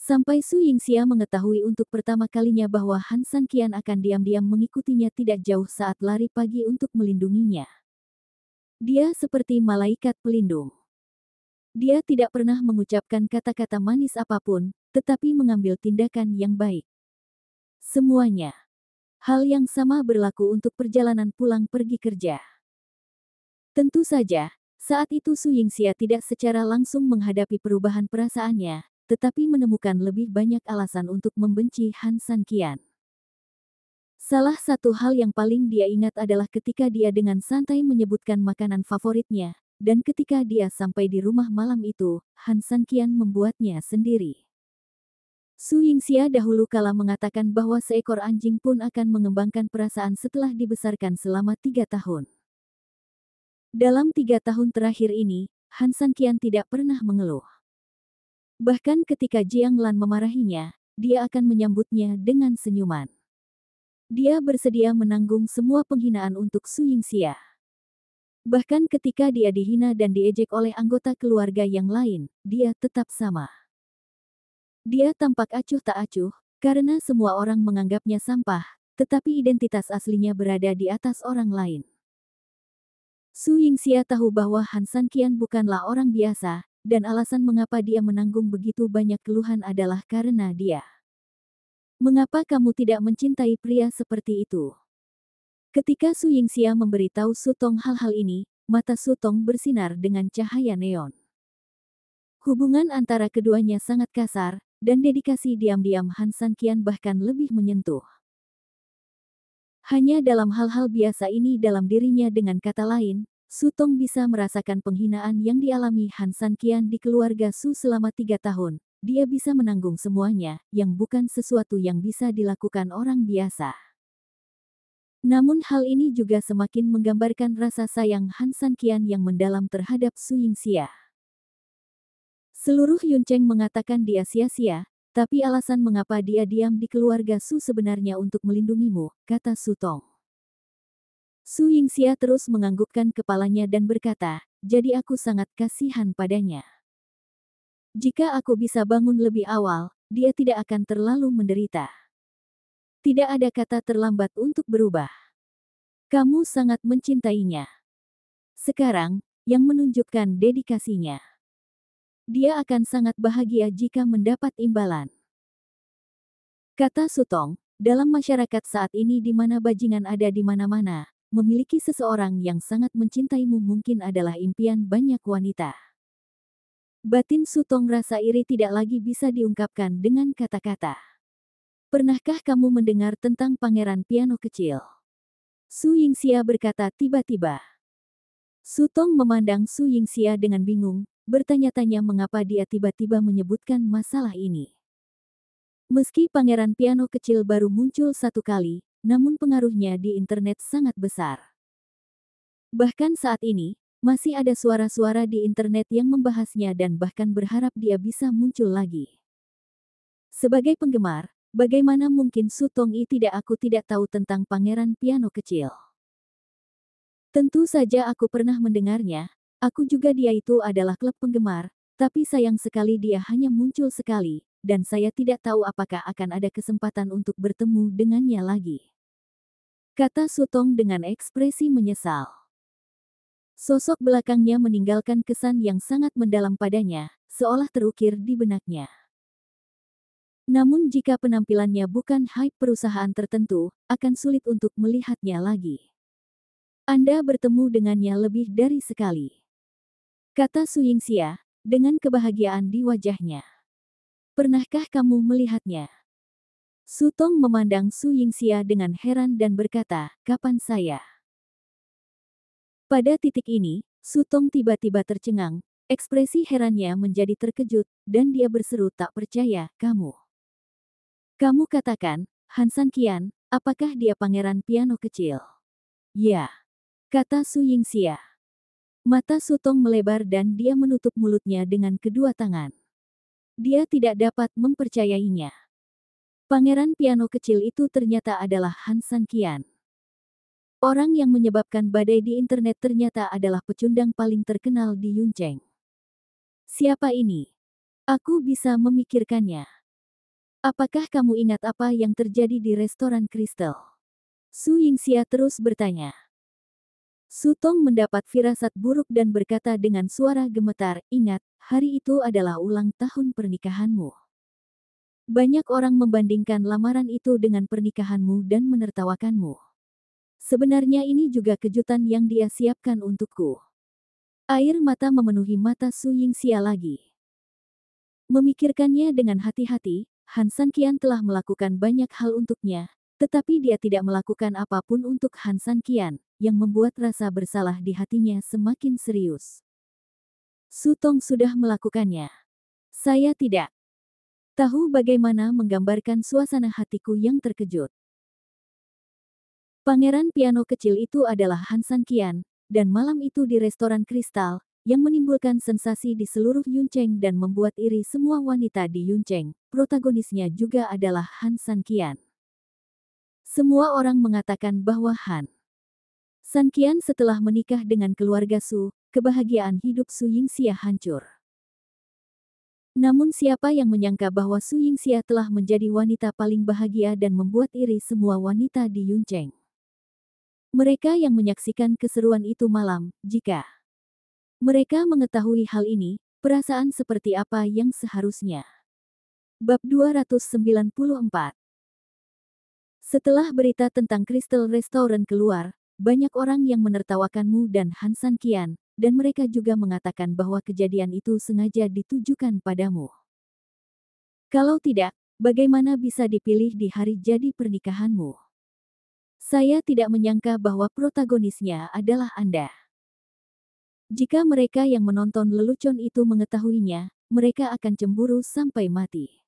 Sampai Su Yingxia mengetahui untuk pertama kalinya bahwa Han San Qian akan diam-diam mengikutinya tidak jauh saat lari pagi untuk melindunginya. Dia seperti malaikat pelindung. Dia tidak pernah mengucapkan kata-kata manis apapun, tetapi mengambil tindakan yang baik. semuanya. Hal yang sama berlaku untuk perjalanan pulang pergi kerja. Tentu saja, saat itu Su Yingxia tidak secara langsung menghadapi perubahan perasaannya, tetapi menemukan lebih banyak alasan untuk membenci Han Sanqian. Salah satu hal yang paling dia ingat adalah ketika dia dengan santai menyebutkan makanan favoritnya, dan ketika dia sampai di rumah malam itu, Han Sanqian membuatnya sendiri. Su Yingxia dahulu kala mengatakan bahwa seekor anjing pun akan mengembangkan perasaan setelah dibesarkan selama 3 tahun. Dalam 3 tahun terakhir ini, Han Sanqian tidak pernah mengeluh. Bahkan ketika Jiang Lan memarahinya, dia akan menyambutnya dengan senyuman. Dia bersedia menanggung semua penghinaan untuk Su Yingxia. Bahkan ketika dia dihina dan diejek oleh anggota keluarga yang lain, dia tetap sama. Dia tampak acuh tak acuh, karena semua orang menganggapnya sampah, tetapi identitas aslinya berada di atas orang lain. Su Yingxia tahu bahwa Han Sanqian bukanlah orang biasa, dan alasan mengapa dia menanggung begitu banyak keluhan adalah karena dia. Mengapa kamu tidak mencintai pria seperti itu? Ketika Su Yingxia memberitahu Su Tong hal-hal ini, mata Su Tong bersinar dengan cahaya neon. Hubungan antara keduanya sangat kasar, dan dedikasi diam-diam Han Sanqian bahkan lebih menyentuh. Hanya dalam hal-hal biasa ini dalam dirinya, dengan kata lain, Su Tong bisa merasakan penghinaan yang dialami Han Sanqian di keluarga Su selama 3 tahun. Dia bisa menanggung semuanya, yang bukan sesuatu yang bisa dilakukan orang biasa. Namun hal ini juga semakin menggambarkan rasa sayang Han Sanqian yang mendalam terhadap Su Yingxia. Seluruh Yuncheng mengatakan dia sia-sia, tapi alasan mengapa dia diam di keluarga Su sebenarnya untuk melindungimu, kata Su Tong. Su Yingxia terus menganggukkan kepalanya dan berkata, jadi aku sangat kasihan padanya. Jika aku bisa bangun lebih awal, dia tidak akan terlalu menderita. Tidak ada kata terlambat untuk berubah. Kamu sangat mencintainya. Sekarang, yang menunjukkan dedikasinya. Dia akan sangat bahagia jika mendapat imbalan. Kata Su Tong, dalam masyarakat saat ini di mana bajingan ada di mana-mana, memiliki seseorang yang sangat mencintaimu mungkin adalah impian banyak wanita. Batin Su Tong rasa iri tidak lagi bisa diungkapkan dengan kata-kata. Pernahkah kamu mendengar tentang pangeran piano kecil? Su Yingxia berkata tiba-tiba. Su Tong memandang Su Yingxia dengan bingung, bertanya-tanya mengapa dia tiba-tiba menyebutkan masalah ini. Meski pangeran piano kecil baru muncul 1 kali, namun pengaruhnya di internet sangat besar. Bahkan saat ini, masih ada suara-suara di internet yang membahasnya dan bahkan berharap dia bisa muncul lagi. Sebagai penggemar, bagaimana mungkin Su Tong aku tidak tahu tentang pangeran piano kecil? Tentu saja aku pernah mendengarnya, aku juga dia itu adalah klub penggemar, tapi sayang sekali dia hanya muncul sekali, dan saya tidak tahu apakah akan ada kesempatan untuk bertemu dengannya lagi. Kata Su Tong dengan ekspresi menyesal. Sosok belakangnya meninggalkan kesan yang sangat mendalam padanya, seolah terukir di benaknya. Namun jika penampilannya bukan hype perusahaan tertentu, akan sulit untuk melihatnya lagi. Anda bertemu dengannya lebih dari sekali. Kata Su Yingxia, dengan kebahagiaan di wajahnya. Pernahkah kamu melihatnya? Su Tong memandang Su Yingxia dengan heran dan berkata, kapan saya? Pada titik ini, Su Tong tiba-tiba tercengang, ekspresi herannya menjadi terkejut, dan dia berseru tak percaya, kamu. Kamu katakan, Han Sanqian, apakah dia pangeran piano kecil? Ya, kata Su Yingxia. Mata Su Tong melebar dan dia menutup mulutnya dengan kedua tangan. Dia tidak dapat mempercayainya. Pangeran piano kecil itu ternyata adalah Han Sanqian. Orang yang menyebabkan badai di internet ternyata adalah pecundang paling terkenal di Yuncheng. Siapa ini? Aku bisa memikirkannya. Apakah kamu ingat apa yang terjadi di restoran Crystal? Su Yingxia terus bertanya. Su Tong mendapat firasat buruk dan berkata dengan suara gemetar, ingat, hari itu adalah ulang tahun pernikahanmu. Banyak orang membandingkan lamaran itu dengan pernikahanmu dan menertawakanmu. Sebenarnya ini juga kejutan yang dia siapkan untukku. Air mata memenuhi mata Su Yingxia lagi. Memikirkannya dengan hati-hati, Han Sanqian telah melakukan banyak hal untuknya, tetapi dia tidak melakukan apapun untuk Han Sanqian, yang membuat rasa bersalah di hatinya semakin serius. Su Tong sudah melakukannya. Saya tidak tahu bagaimana menggambarkan suasana hatiku yang terkejut. Pangeran piano kecil itu adalah Han Sanqian, dan malam itu di restoran kristal, yang menimbulkan sensasi di seluruh Yuncheng dan membuat iri semua wanita di Yuncheng. Protagonisnya juga adalah Han Sanqian. Semua orang mengatakan bahwa Han Sanqian setelah menikah dengan keluarga Su, kebahagiaan hidup Su Yingxia hancur. Namun siapa yang menyangka bahwa Su Yingxia telah menjadi wanita paling bahagia dan membuat iri semua wanita di Yuncheng. Mereka yang menyaksikan keseruan itu malam, jika mereka mengetahui hal ini, perasaan seperti apa yang seharusnya. Bab 294. Setelah berita tentang Crystal Restaurant keluar, banyak orang yang menertawakanmu dan Han Sanqian, dan mereka juga mengatakan bahwa kejadian itu sengaja ditujukan padamu. Kalau tidak, bagaimana bisa dipilih di hari jadi pernikahanmu? Saya tidak menyangka bahwa protagonisnya adalah Anda. Jika mereka yang menonton lelucon itu mengetahuinya, mereka akan cemburu sampai mati.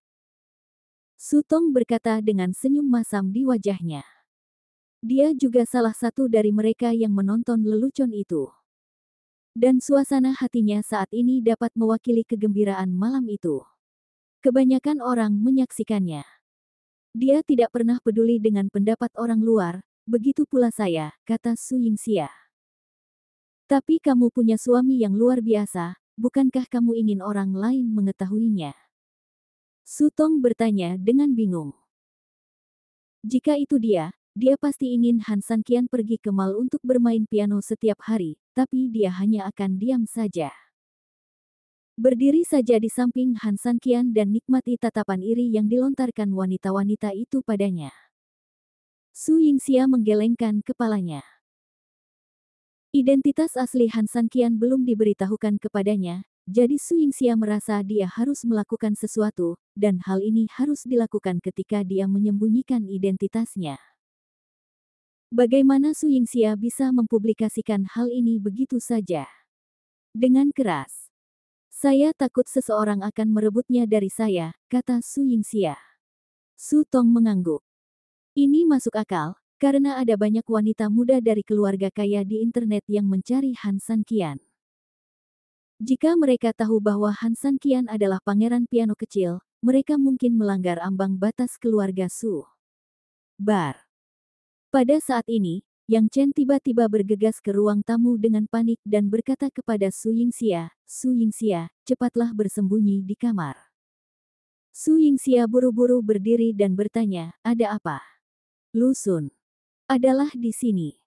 Su Tong berkata dengan senyum masam di wajahnya. Dia juga salah satu dari mereka yang menonton lelucon itu. Dan suasana hatinya saat ini dapat mewakili kegembiraan malam itu. Kebanyakan orang menyaksikannya. Dia tidak pernah peduli dengan pendapat orang luar, begitu pula saya, kata Su Yingxia. Tapi kamu punya suami yang luar biasa, bukankah kamu ingin orang lain mengetahuinya? Su Tong bertanya dengan bingung. Jika itu dia pasti ingin Han Sanqian pergi ke mall untuk bermain piano setiap hari, tapi dia hanya akan diam saja. Berdiri saja di samping Han Sanqian dan nikmati tatapan iri yang dilontarkan wanita-wanita itu padanya. Su Yingxia menggelengkan kepalanya. Identitas asli Han Sanqian belum diberitahukan kepadanya, jadi Su Yingxia merasa dia harus melakukan sesuatu, dan hal ini harus dilakukan ketika dia menyembunyikan identitasnya. Bagaimana Su Yingxia bisa mempublikasikan hal ini begitu saja? Dengan keras. Saya takut seseorang akan merebutnya dari saya, kata Su Yingxia. Su Tong mengangguk. Ini masuk akal, karena ada banyak wanita muda dari keluarga kaya di internet yang mencari Han Sanqian. Jika mereka tahu bahwa Han Sanqian adalah pangeran piano kecil, mereka mungkin melanggar ambang batas keluarga Su. Bar. Pada saat ini, Yang Chen tiba-tiba bergegas ke ruang tamu dengan panik dan berkata kepada Su Yingxia, "Su Yingxia, cepatlah bersembunyi di kamar." Su Yingxia buru-buru berdiri dan bertanya, "Ada apa?" "Lu Sun adalah di sini."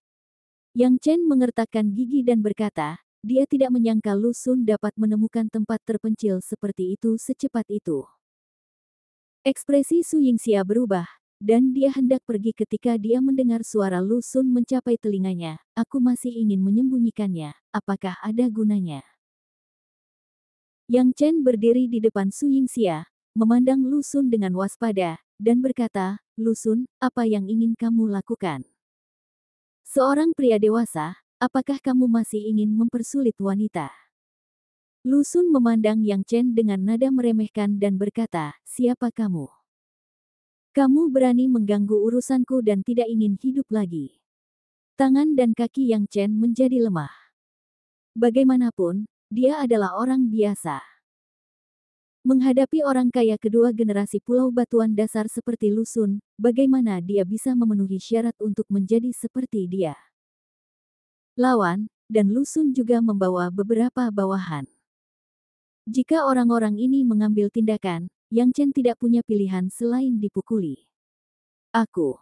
Yang Chen mengertakkan gigi dan berkata, dia tidak menyangka Lu Sun dapat menemukan tempat terpencil seperti itu secepat itu. Ekspresi Su Yingxia berubah, dan dia hendak pergi ketika dia mendengar suara Lu Sun mencapai telinganya. "Aku masih ingin menyembunyikannya, apakah ada gunanya?" Yang Chen berdiri di depan Su Yingxia, memandang Lu Sun dengan waspada, dan berkata, "Lu Sun, apa yang ingin kamu lakukan? Seorang pria dewasa, apakah kamu masih ingin mempersulit wanita?" Lu Sun memandang Yang Chen dengan nada meremehkan dan berkata, "Siapa kamu? Kamu berani mengganggu urusanku dan tidak ingin hidup lagi." Tangan dan kaki Yang Chen menjadi lemah. Bagaimanapun, dia adalah orang biasa. Menghadapi orang kaya kedua generasi Pulau Batuan Dasar seperti Lu Sun, bagaimana dia bisa memenuhi syarat untuk menjadi seperti dia? Lawan, dan Lu Sun juga membawa beberapa bawahan. Jika orang-orang ini mengambil tindakan, Yang Chen tidak punya pilihan selain dipukuli. Aku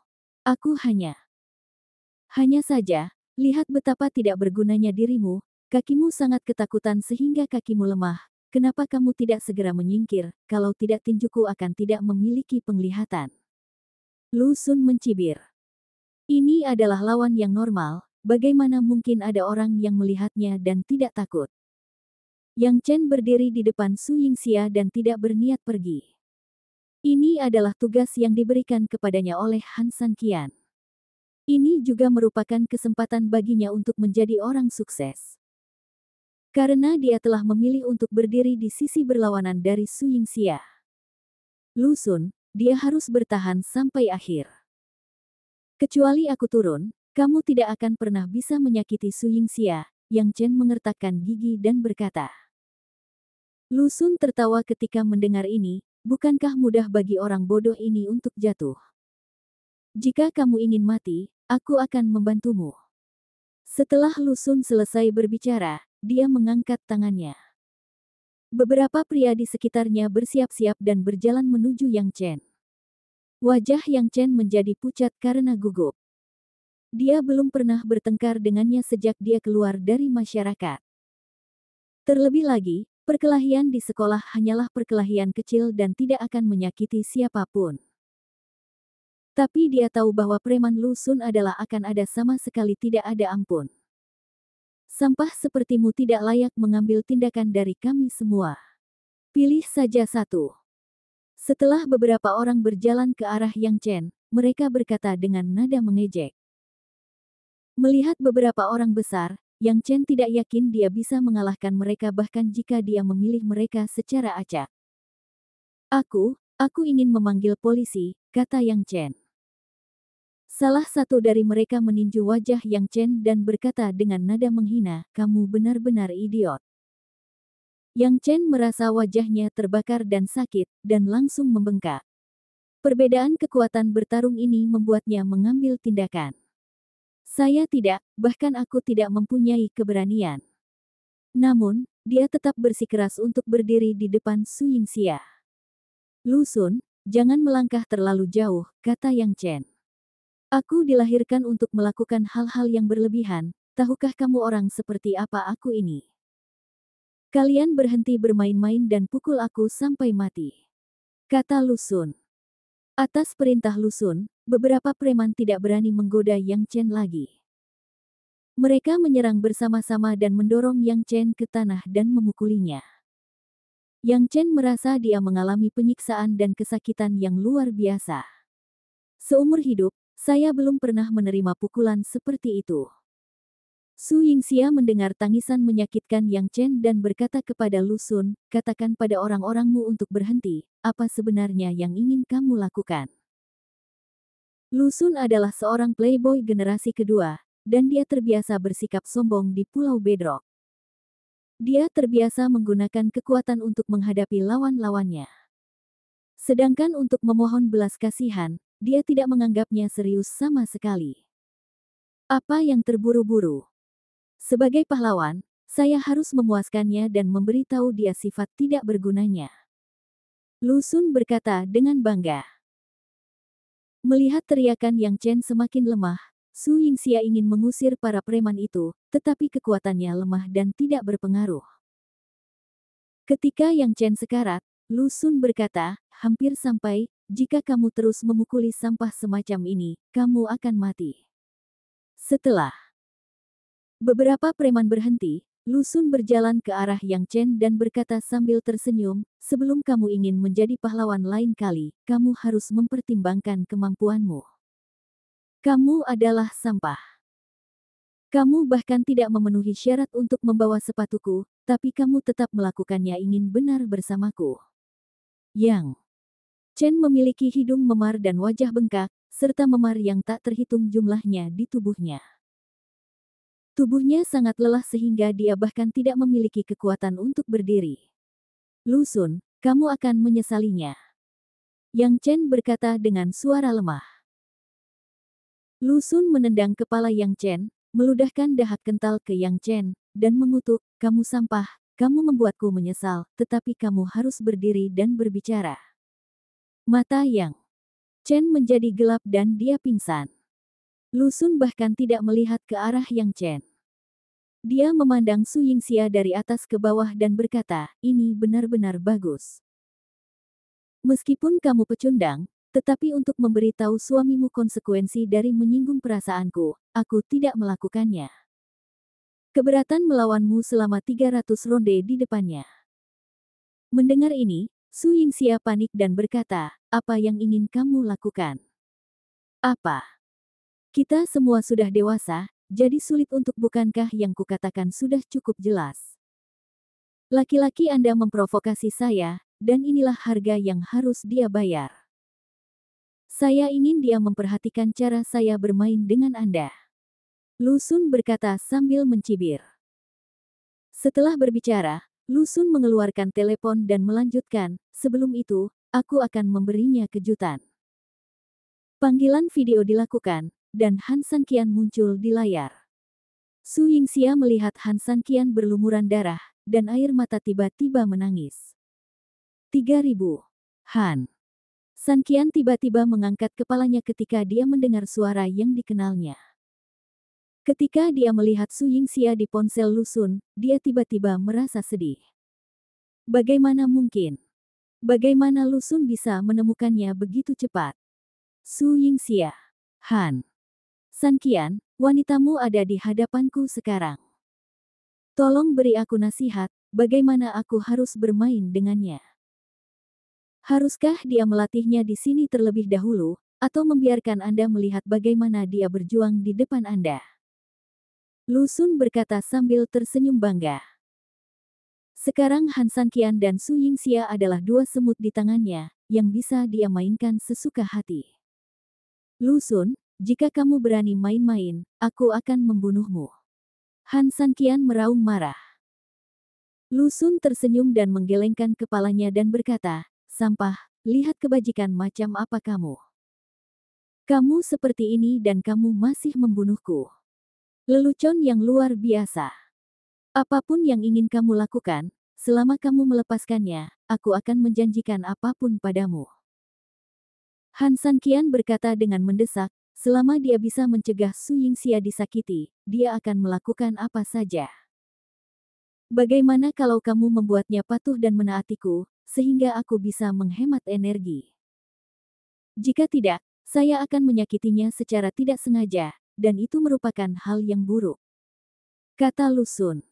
hanya saja, lihat betapa tidak bergunanya dirimu, kakimu sangat ketakutan sehingga kakimu lemah, kenapa kamu tidak segera menyingkir, kalau tidak tinjuku akan tidak memiliki penglihatan. Lu Sun mencibir. Ini adalah lawan yang normal, bagaimana mungkin ada orang yang melihatnya dan tidak takut? Yang Chen berdiri di depan Su Yingxia dan tidak berniat pergi. Ini adalah tugas yang diberikan kepadanya oleh Han Sanqian. Ini juga merupakan kesempatan baginya untuk menjadi orang sukses. Karena dia telah memilih untuk berdiri di sisi berlawanan dari Su Yingxia. Lu Sun, dia harus bertahan sampai akhir. Kecuali aku turun, kamu tidak akan pernah bisa menyakiti Su Yingxia, Yang Chen mengertakkan gigi dan berkata. Lu Sun tertawa ketika mendengar ini, bukankah mudah bagi orang bodoh ini untuk jatuh? Jika kamu ingin mati, aku akan membantumu. Setelah Lu Sun selesai berbicara, dia mengangkat tangannya. Beberapa pria di sekitarnya bersiap-siap dan berjalan menuju Yang Chen. Wajah Yang Chen menjadi pucat karena gugup. Dia belum pernah bertengkar dengannya sejak dia keluar dari masyarakat. Terlebih lagi, perkelahian di sekolah hanyalah perkelahian kecil dan tidak akan menyakiti siapapun. Tapi dia tahu bahwa preman Lu Sun adalah akan ada sama sekali tidak ada ampun. Sampah sepertimu tidak layak mengambil tindakan dari kami semua. Pilih saja satu. Setelah beberapa orang berjalan ke arah Yang Chen, mereka berkata dengan nada mengejek. Melihat beberapa orang besar, Yang Chen tidak yakin dia bisa mengalahkan mereka bahkan jika dia memilih mereka secara acak. Aku ingin memanggil polisi, kata Yang Chen. Salah satu dari mereka meninju wajah Yang Chen dan berkata dengan nada menghina, kamu benar-benar idiot. Yang Chen merasa wajahnya terbakar dan sakit, dan langsung membengkak. Perbedaan kekuatan bertarung ini membuatnya mengambil tindakan. Saya tidak, bahkan aku tidak mempunyai keberanian. Namun, dia tetap bersikeras untuk berdiri di depan Su Yingxia. Lu Sun, jangan melangkah terlalu jauh, kata Yang Chen. Aku dilahirkan untuk melakukan hal-hal yang berlebihan, tahukah kamu orang seperti apa aku ini? Kalian berhenti bermain-main dan pukul aku sampai mati. Kata Lu Sun. Atas perintah Lu Sun, beberapa preman tidak berani menggoda Yang Chen lagi. Mereka menyerang bersama-sama dan mendorong Yang Chen ke tanah dan memukulinya. Yang Chen merasa dia mengalami penyiksaan dan kesakitan yang luar biasa. Seumur hidup, saya belum pernah menerima pukulan seperti itu. Su Yingxia mendengar tangisan menyakitkan Yang Chen dan berkata kepada Lu Sun, katakan pada orang-orangmu untuk berhenti, apa sebenarnya yang ingin kamu lakukan? Lu Sun adalah seorang playboy generasi kedua, dan dia terbiasa bersikap sombong di Pulau Bedrock. Dia terbiasa menggunakan kekuatan untuk menghadapi lawan-lawannya. Sedangkan untuk memohon belas kasihan, dia tidak menganggapnya serius sama sekali. Apa yang terburu-buru? Sebagai pahlawan, saya harus memuaskannya dan memberitahu dia sifat tidak bergunanya. Lu Sun berkata dengan bangga. Melihat teriakan Yang Chen semakin lemah, Su Yingxia ingin mengusir para preman itu, tetapi kekuatannya lemah dan tidak berpengaruh. Ketika Yang Chen sekarat, Lu Sun berkata, hampir sampai, jika kamu terus memukuli sampah semacam ini, kamu akan mati. Setelah beberapa preman berhenti, Lu Sun berjalan ke arah Yang Chen dan berkata sambil tersenyum, sebelum kamu ingin menjadi pahlawan lain kali, kamu harus mempertimbangkan kemampuanmu. Kamu adalah sampah. Kamu bahkan tidak memenuhi syarat untuk membawa sepatuku, tapi kamu tetap melakukannya ingin benar bersamaku. Yang Chen memiliki hidung memar dan wajah bengkak, serta memar yang tak terhitung jumlahnya di tubuhnya. Tubuhnya sangat lelah sehingga dia bahkan tidak memiliki kekuatan untuk berdiri. Lu Sun, kamu akan menyesalinya. Yang Chen berkata dengan suara lemah. Lu Sun menendang kepala Yang Chen, meludahkan dahak kental ke Yang Chen, dan mengutuk, kamu sampah, kamu membuatku menyesal, tetapi kamu harus berdiri dan berbicara. Mata Yang Chen menjadi gelap dan dia pingsan. Lu Sun bahkan tidak melihat ke arah Yang Chen. Dia memandang Su Yingxia dari atas ke bawah dan berkata, ini benar-benar bagus. Meskipun kamu pecundang, tetapi untuk memberitahu suamimu konsekuensi dari menyinggung perasaanku, aku tidak melakukannya. Keberatan melawanmu selama 300 ronde di depannya. Mendengar ini, Su Yingxia panik dan berkata, apa yang ingin kamu lakukan? Apa? Kita semua sudah dewasa, jadi sulit untuk bukankah yang kukatakan sudah cukup jelas. Laki-laki Anda memprovokasi saya, dan inilah harga yang harus dia bayar. Saya ingin dia memperhatikan cara saya bermain dengan Anda. Lu Sun berkata sambil mencibir. Setelah berbicara, Lu Sun mengeluarkan telepon dan melanjutkan, sebelum itu, aku akan memberinya kejutan. Panggilan video dilakukan, dan Han Sanqian muncul di layar. Su Yingxia melihat Han Sanqian berlumuran darah, dan air mata tiba-tiba menangis. 3000. Han Sanqian tiba-tiba mengangkat kepalanya ketika dia mendengar suara yang dikenalnya. Ketika dia melihat Su Yingxia di ponsel Lu Sun, dia tiba-tiba merasa sedih. Bagaimana mungkin? Bagaimana Lu Sun bisa menemukannya begitu cepat? Su Yingxia. Han Sanqian, wanitamu ada di hadapanku sekarang. Tolong beri aku nasihat, bagaimana aku harus bermain dengannya. Haruskah dia melatihnya di sini terlebih dahulu, atau membiarkan Anda melihat bagaimana dia berjuang di depan Anda? Lu Sun berkata sambil tersenyum bangga. Sekarang Han Sanqian dan Su Yingxia adalah dua semut di tangannya, yang bisa dia mainkan sesuka hati. Lu Sun, jika kamu berani main-main, aku akan membunuhmu. Han Sanqian meraung marah. Lu Sun tersenyum dan menggelengkan kepalanya dan berkata, sampah, lihat kebajikan macam apa kamu. Kamu seperti ini dan kamu masih membunuhku. Lelucon yang luar biasa. Apapun yang ingin kamu lakukan, selama kamu melepaskannya, aku akan menjanjikan apapun padamu. Han Sanqian berkata dengan mendesak, selama dia bisa mencegah Su Yingxia disakiti, dia akan melakukan apa saja. Bagaimana kalau kamu membuatnya patuh dan menaatiku, sehingga aku bisa menghemat energi? Jika tidak, saya akan menyakitinya secara tidak sengaja, dan itu merupakan hal yang buruk. Kata Lu Sun.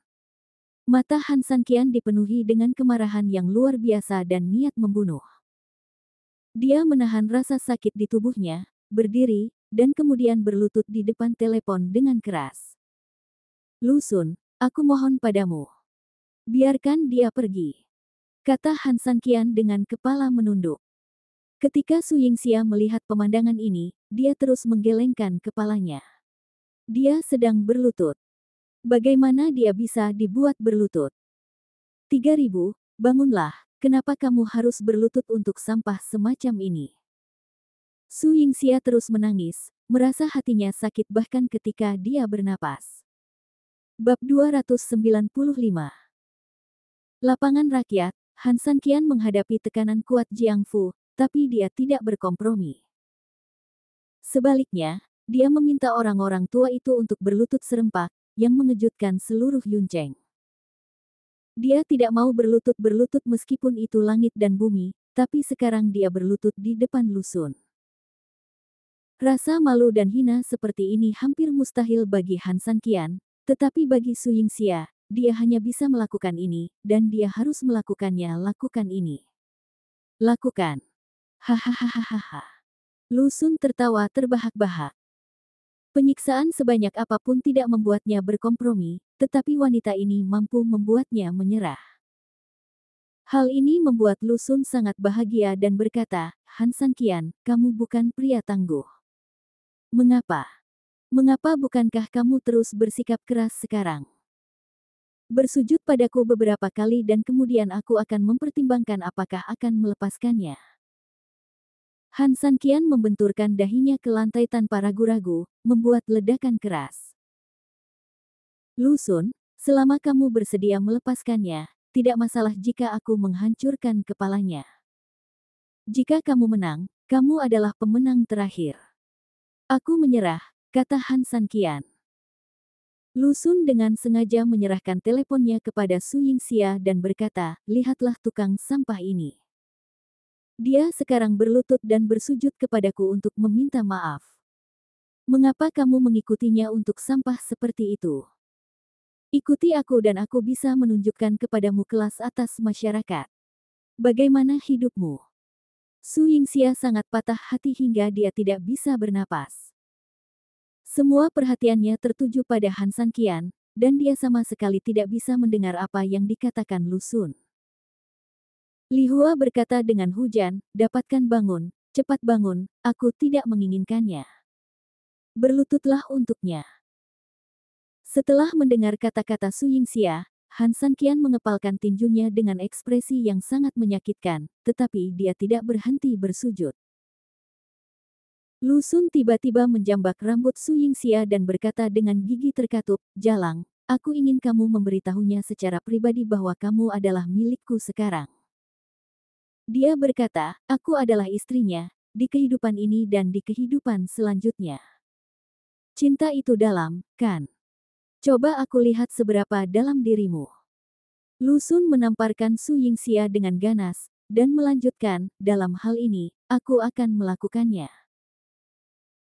Mata Han Sanqian dipenuhi dengan kemarahan yang luar biasa dan niat membunuh. Dia menahan rasa sakit di tubuhnya, berdiri, dan kemudian berlutut di depan telepon dengan keras. Lu Sun, aku mohon padamu. Biarkan dia pergi. Kata Han Sanqian dengan kepala menunduk. Ketika Su Yingxia melihat pemandangan ini, dia terus menggelengkan kepalanya. Dia sedang berlutut. Bagaimana dia bisa dibuat berlutut? 3000, bangunlah. Kenapa kamu harus berlutut untuk sampah semacam ini? Su Yingxia terus menangis, merasa hatinya sakit bahkan ketika dia bernapas. Bab 295. Lapangan rakyat, Han Sanqian menghadapi tekanan kuat Jiang Fu, tapi dia tidak berkompromi. Sebaliknya, dia meminta orang-orang tua itu untuk berlutut serempak, yang mengejutkan seluruh Yunceng. Dia tidak mau berlutut-berlutut meskipun itu langit dan bumi, tapi sekarang dia berlutut di depan Lu Sun. Rasa malu dan hina seperti ini hampir mustahil bagi Han Sanqian, tetapi bagi Su Yingxia, dia hanya bisa melakukan ini, dan dia harus melakukannya. Lakukan ini. Lakukan. Hahaha. Lu Sun tertawa terbahak-bahak. Penyiksaan sebanyak apapun tidak membuatnya berkompromi, tetapi wanita ini mampu membuatnya menyerah. Hal ini membuat Lu Sun sangat bahagia dan berkata, Han Sanqian, kamu bukan pria tangguh. Mengapa? Mengapa bukankah kamu terus bersikap keras sekarang? Bersujud padaku beberapa kali dan kemudian aku akan mempertimbangkan apakah akan melepaskannya. Han Sanqian membenturkan dahinya ke lantai tanpa ragu-ragu, membuat ledakan keras. Lu Sun, selama kamu bersedia melepaskannya, tidak masalah jika aku menghancurkan kepalanya. Jika kamu menang, kamu adalah pemenang terakhir. Aku menyerah, kata Han Sanqian. Lu Sun dengan sengaja menyerahkan teleponnya kepada Su Yingxia dan berkata, lihatlah tukang sampah ini. Dia sekarang berlutut dan bersujud kepadaku untuk meminta maaf. Mengapa kamu mengikutinya untuk sampah seperti itu? Ikuti aku dan aku bisa menunjukkan kepadamu kelas atas masyarakat. Bagaimana hidupmu? Su Yingxia sangat patah hati hingga dia tidak bisa bernapas. Semua perhatiannya tertuju pada Han Sanqian, dan dia sama sekali tidak bisa mendengar apa yang dikatakan Lu Sun. Li Hua berkata dengan hujan, dapatkan bangun, cepat bangun, aku tidak menginginkannya. Berlututlah untuknya. Setelah mendengar kata-kata Su Yingxia, Han Sanqian mengepalkan tinjunya dengan ekspresi yang sangat menyakitkan, tetapi dia tidak berhenti bersujud. Lu Sun tiba-tiba menjambak rambut Su Yingxia dan berkata dengan gigi terkatup, Jalang, aku ingin kamu memberitahunya secara pribadi bahwa kamu adalah milikku sekarang. Dia berkata, aku adalah istrinya, di kehidupan ini dan di kehidupan selanjutnya. Cinta itu dalam, kan? Coba aku lihat seberapa dalam dirimu. Lu Sun menamparkan Su Yingxia dengan ganas, dan melanjutkan, dalam hal ini, aku akan melakukannya.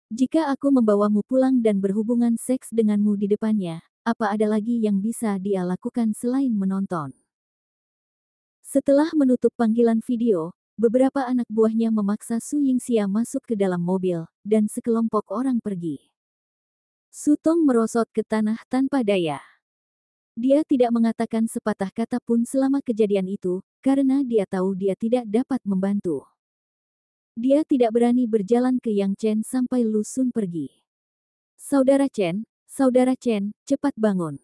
Jika aku membawamu pulang dan berhubungan seks denganmu di depannya, apa ada lagi yang bisa dia lakukan selain menonton? Setelah menutup panggilan video, beberapa anak buahnya memaksa Su Yingxia masuk ke dalam mobil, dan sekelompok orang pergi. Su Tong merosot ke tanah tanpa daya. Dia tidak mengatakan sepatah kata pun selama kejadian itu, karena dia tahu dia tidak dapat membantu. Dia tidak berani berjalan ke Yang Chen sampai Lu Sun pergi. Saudara Chen, cepat bangun.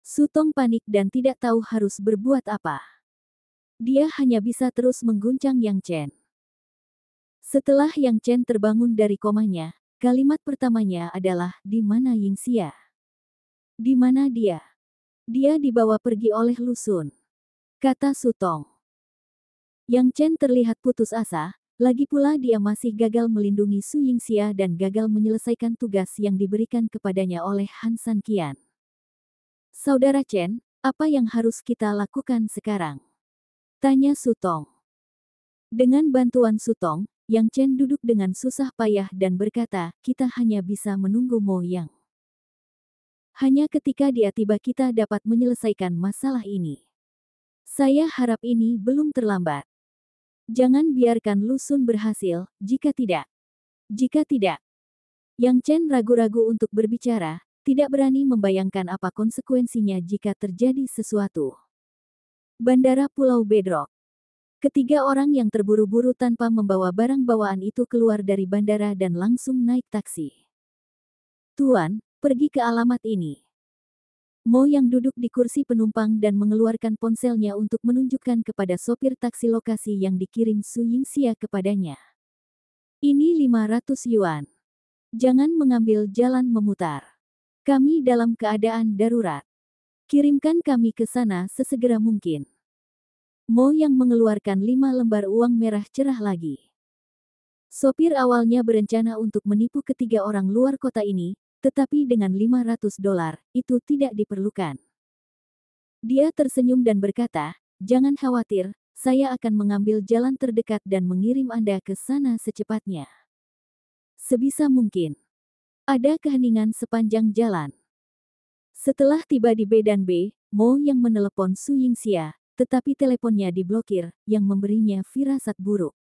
Su Tong panik dan tidak tahu harus berbuat apa. Dia hanya bisa terus mengguncang Yang Chen. Setelah Yang Chen terbangun dari komanya, kalimat pertamanya adalah, di mana Yingxia? Di mana dia? Dia dibawa pergi oleh Lu Sun, kata Su Tong. Yang Chen terlihat putus asa, lagi pula dia masih gagal melindungi Su Yingxia dan gagal menyelesaikan tugas yang diberikan kepadanya oleh Han Sanqian. Saudara Chen, apa yang harus kita lakukan sekarang? Tanya Su Tong. Dengan bantuan Su Tong, Yang Chen duduk dengan susah payah dan berkata, kita hanya bisa menunggu Mo Yang. Hanya ketika dia tiba kita dapat menyelesaikan masalah ini. Saya harap ini belum terlambat. Jangan biarkan Lu Sun berhasil, jika tidak. Yang Chen ragu-ragu untuk berbicara, tidak berani membayangkan apa konsekuensinya jika terjadi sesuatu. Bandara Pulau Bedrock. Ketiga orang yang terburu-buru tanpa membawa barang bawaan itu keluar dari bandara dan langsung naik taksi. Tuan, pergi ke alamat ini. Mo yang duduk di kursi penumpang dan mengeluarkan ponselnya untuk menunjukkan kepada sopir taksi lokasi yang dikirim Su Yingxia kepadanya. Ini 500 yuan. Jangan mengambil jalan memutar. Kami dalam keadaan darurat. Kirimkan kami ke sana sesegera mungkin. Mo yang mengeluarkan 5 lembar uang merah cerah lagi. Sopir awalnya berencana untuk menipu ketiga orang luar kota ini, tetapi dengan $500, itu tidak diperlukan. Dia tersenyum dan berkata, jangan khawatir, saya akan mengambil jalan terdekat dan mengirim Anda ke sana secepatnya. Sebisa mungkin. Ada keheningan sepanjang jalan. Setelah tiba di B dan B, Mo yang menelepon Su Yingxia, tetapi teleponnya diblokir, yang memberinya firasat buruk.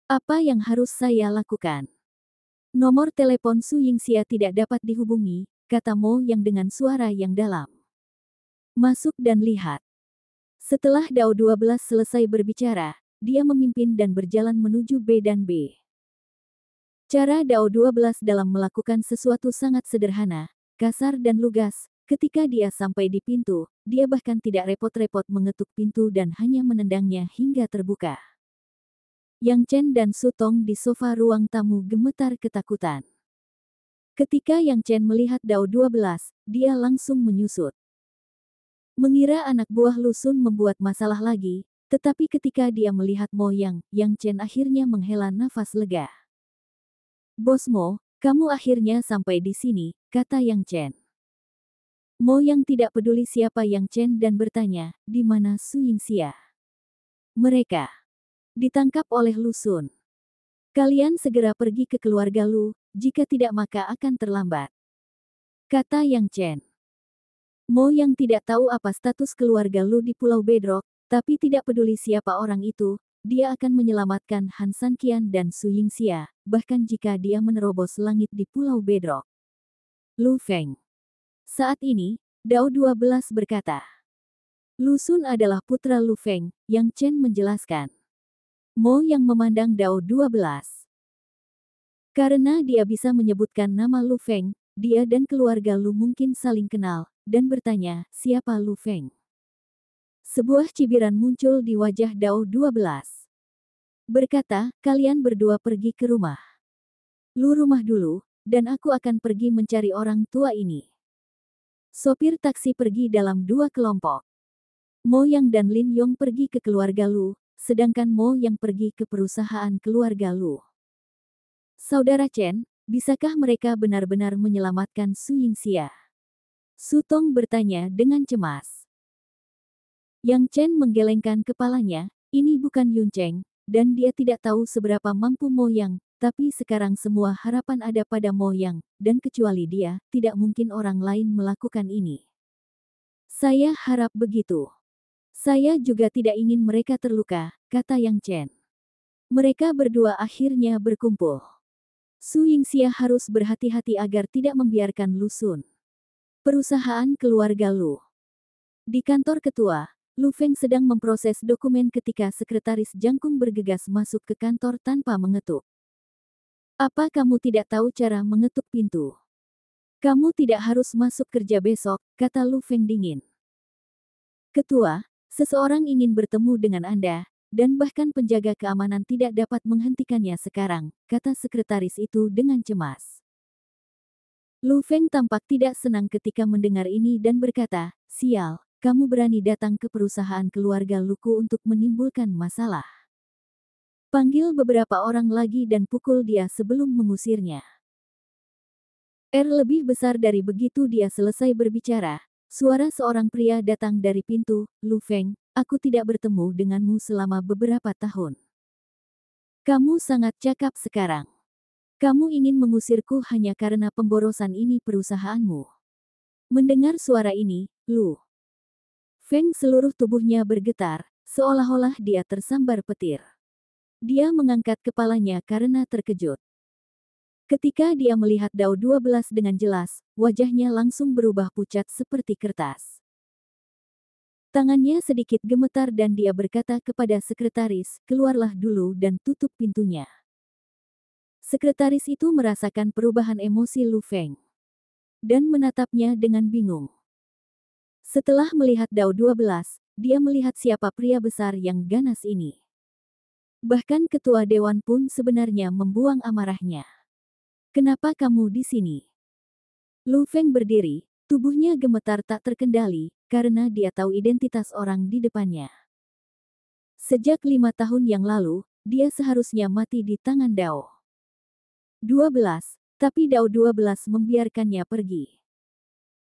Apa yang harus saya lakukan? Nomor telepon Su Yingxia tidak dapat dihubungi, kata Mo yang dengan suara yang dalam. Masuk dan lihat. Setelah Dao 12 selesai berbicara, dia memimpin dan berjalan menuju B dan B. Cara Dao 12 dalam melakukan sesuatu sangat sederhana, kasar dan lugas. Ketika dia sampai di pintu, dia bahkan tidak repot-repot mengetuk pintu dan hanya menendangnya hingga terbuka. Yang Chen dan Su Tong di sofa ruang tamu gemetar ketakutan. Ketika Yang Chen melihat Dao 12, dia langsung menyusut. Mengira anak buah Lu Sun membuat masalah lagi, tetapi ketika dia melihat Mo Yang Chen akhirnya menghela nafas lega. Bos Mo, kamu akhirnya sampai di sini, kata Yang Chen. Mo yang tidak peduli siapa Yang Chen dan bertanya, di mana Su Yingxia? Mereka ditangkap oleh Lu Xun. Kalian segera pergi ke keluarga Lu, jika tidak maka akan terlambat. Kata Yang Chen. Mo yang tidak tahu apa status keluarga Lu di Pulau Bedrock, tapi tidak peduli siapa orang itu, dia akan menyelamatkan Han Sanqian dan Su Yingxia, bahkan jika dia menerobos langit di Pulau Bedrock. Lu Feng. Saat ini, Dao 12 berkata. Lu Xun adalah putra Lu Feng, Yang Chen menjelaskan. Mo yang memandang Dao 12. Karena dia bisa menyebutkan nama Lu Feng, dia dan keluarga Lu mungkin saling kenal, dan bertanya, siapa Lu Feng? Sebuah cibiran muncul di wajah Dao 12. Berkata, kalian berdua pergi ke rumah. Lu rumah dulu, dan aku akan pergi mencari orang tua ini. Sopir taksi pergi dalam dua kelompok. Mo Yang dan Lin Yong pergi ke keluarga Lu, sedangkan Mo Yang pergi ke perusahaan keluarga Lu. Saudara Chen, bisakah mereka benar-benar menyelamatkan Su Yingxia? Su Tong bertanya dengan cemas. Yang Chen menggelengkan kepalanya, ini bukan Yun Cheng, dan dia tidak tahu seberapa mampu Mo Yang, tapi sekarang semua harapan ada pada Mo Yang, dan kecuali dia, tidak mungkin orang lain melakukan ini. Saya harap begitu. Saya juga tidak ingin mereka terluka, kata Yang Chen. Mereka berdua akhirnya berkumpul. Su Yingxia harus berhati-hati agar tidak membiarkan Lu Xun. Perusahaan keluarga Lu. Di kantor ketua, Lu Feng sedang memproses dokumen ketika sekretaris Jangkung bergegas masuk ke kantor tanpa mengetuk. Apa kamu tidak tahu cara mengetuk pintu? Kamu tidak harus masuk kerja besok, kata Lu Feng dingin. Ketua, seseorang ingin bertemu dengan Anda, dan bahkan penjaga keamanan tidak dapat menghentikannya sekarang, kata sekretaris itu dengan cemas. Lu Feng tampak tidak senang ketika mendengar ini dan berkata, sial, kamu berani datang ke perusahaan keluarga Luku untuk menimbulkan masalah. Panggil beberapa orang lagi dan pukul dia sebelum mengusirnya. Lebih besar dari begitu dia selesai berbicara. Suara seorang pria datang dari pintu, Lu Feng, aku tidak bertemu denganmu selama beberapa tahun. Kamu sangat cakap sekarang. Kamu ingin mengusirku hanya karena pemborosan ini perusahaanmu. Mendengar suara ini, Lu Feng seluruh tubuhnya bergetar, seolah-olah dia tersambar petir. Dia mengangkat kepalanya karena terkejut. Ketika dia melihat Dao 12 dengan jelas, wajahnya langsung berubah pucat seperti kertas. Tangannya sedikit gemetar dan dia berkata kepada sekretaris, keluarlah dulu dan tutup pintunya. Sekretaris itu merasakan perubahan emosi Lu Feng. Dan menatapnya dengan bingung. Setelah melihat Dao 12, dia melihat siapa pria besar yang ganas ini. Bahkan ketua dewan pun sebenarnya membuang amarahnya. Kenapa kamu di sini? Lu Feng berdiri, tubuhnya gemetar tak terkendali, karena dia tahu identitas orang di depannya. Sejak 5 tahun yang lalu, dia seharusnya mati di tangan Dao 12, tapi Dao 12 membiarkannya pergi.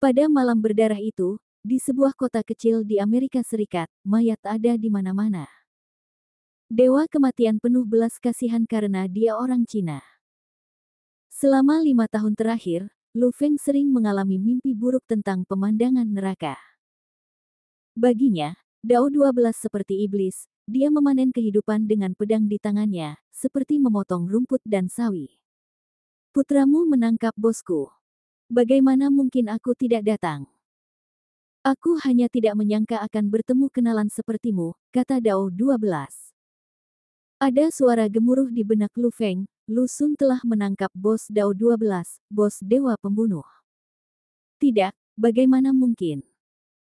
Pada malam berdarah itu, di sebuah kota kecil di Amerika Serikat, mayat ada di mana-mana. Dewa kematian penuh belas kasihan karena dia orang Cina. Selama 5 tahun terakhir, Lu Feng sering mengalami mimpi buruk tentang pemandangan neraka. Baginya, Dao 12 seperti iblis, dia memanen kehidupan dengan pedang di tangannya, seperti memotong rumput dan sawi. Putramu menangkap bosku. Bagaimana mungkin aku tidak datang? Aku hanya tidak menyangka akan bertemu kenalan sepertimu, kata Dao 12. Ada suara gemuruh di benak Lu Feng, Lu Xun telah menangkap bos Dao 12, bos dewa pembunuh. Tidak, bagaimana mungkin?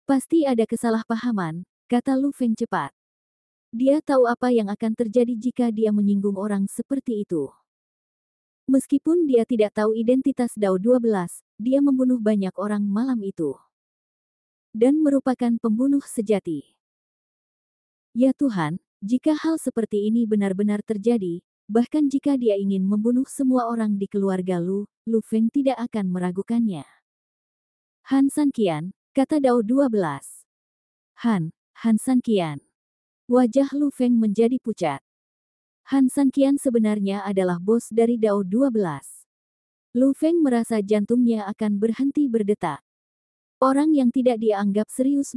Pasti ada kesalahpahaman, kata Lu Feng cepat. Dia tahu apa yang akan terjadi jika dia menyinggung orang seperti itu. Meskipun dia tidak tahu identitas Dao 12, dia membunuh banyak orang malam itu. Dan merupakan pembunuh sejati. Ya Tuhan, jika hal seperti ini benar-benar terjadi, bahkan jika dia ingin membunuh semua orang di keluarga Lu Feng tidak akan meragukannya. Han Sanqian, kata Dao 12. Han Sanqian. Wajah Lu Feng menjadi pucat. Han Sanqian sebenarnya adalah bos dari Dao 12. Lu Feng merasa jantungnya akan berhenti berdetak. Orang yang tidak dia anggap serius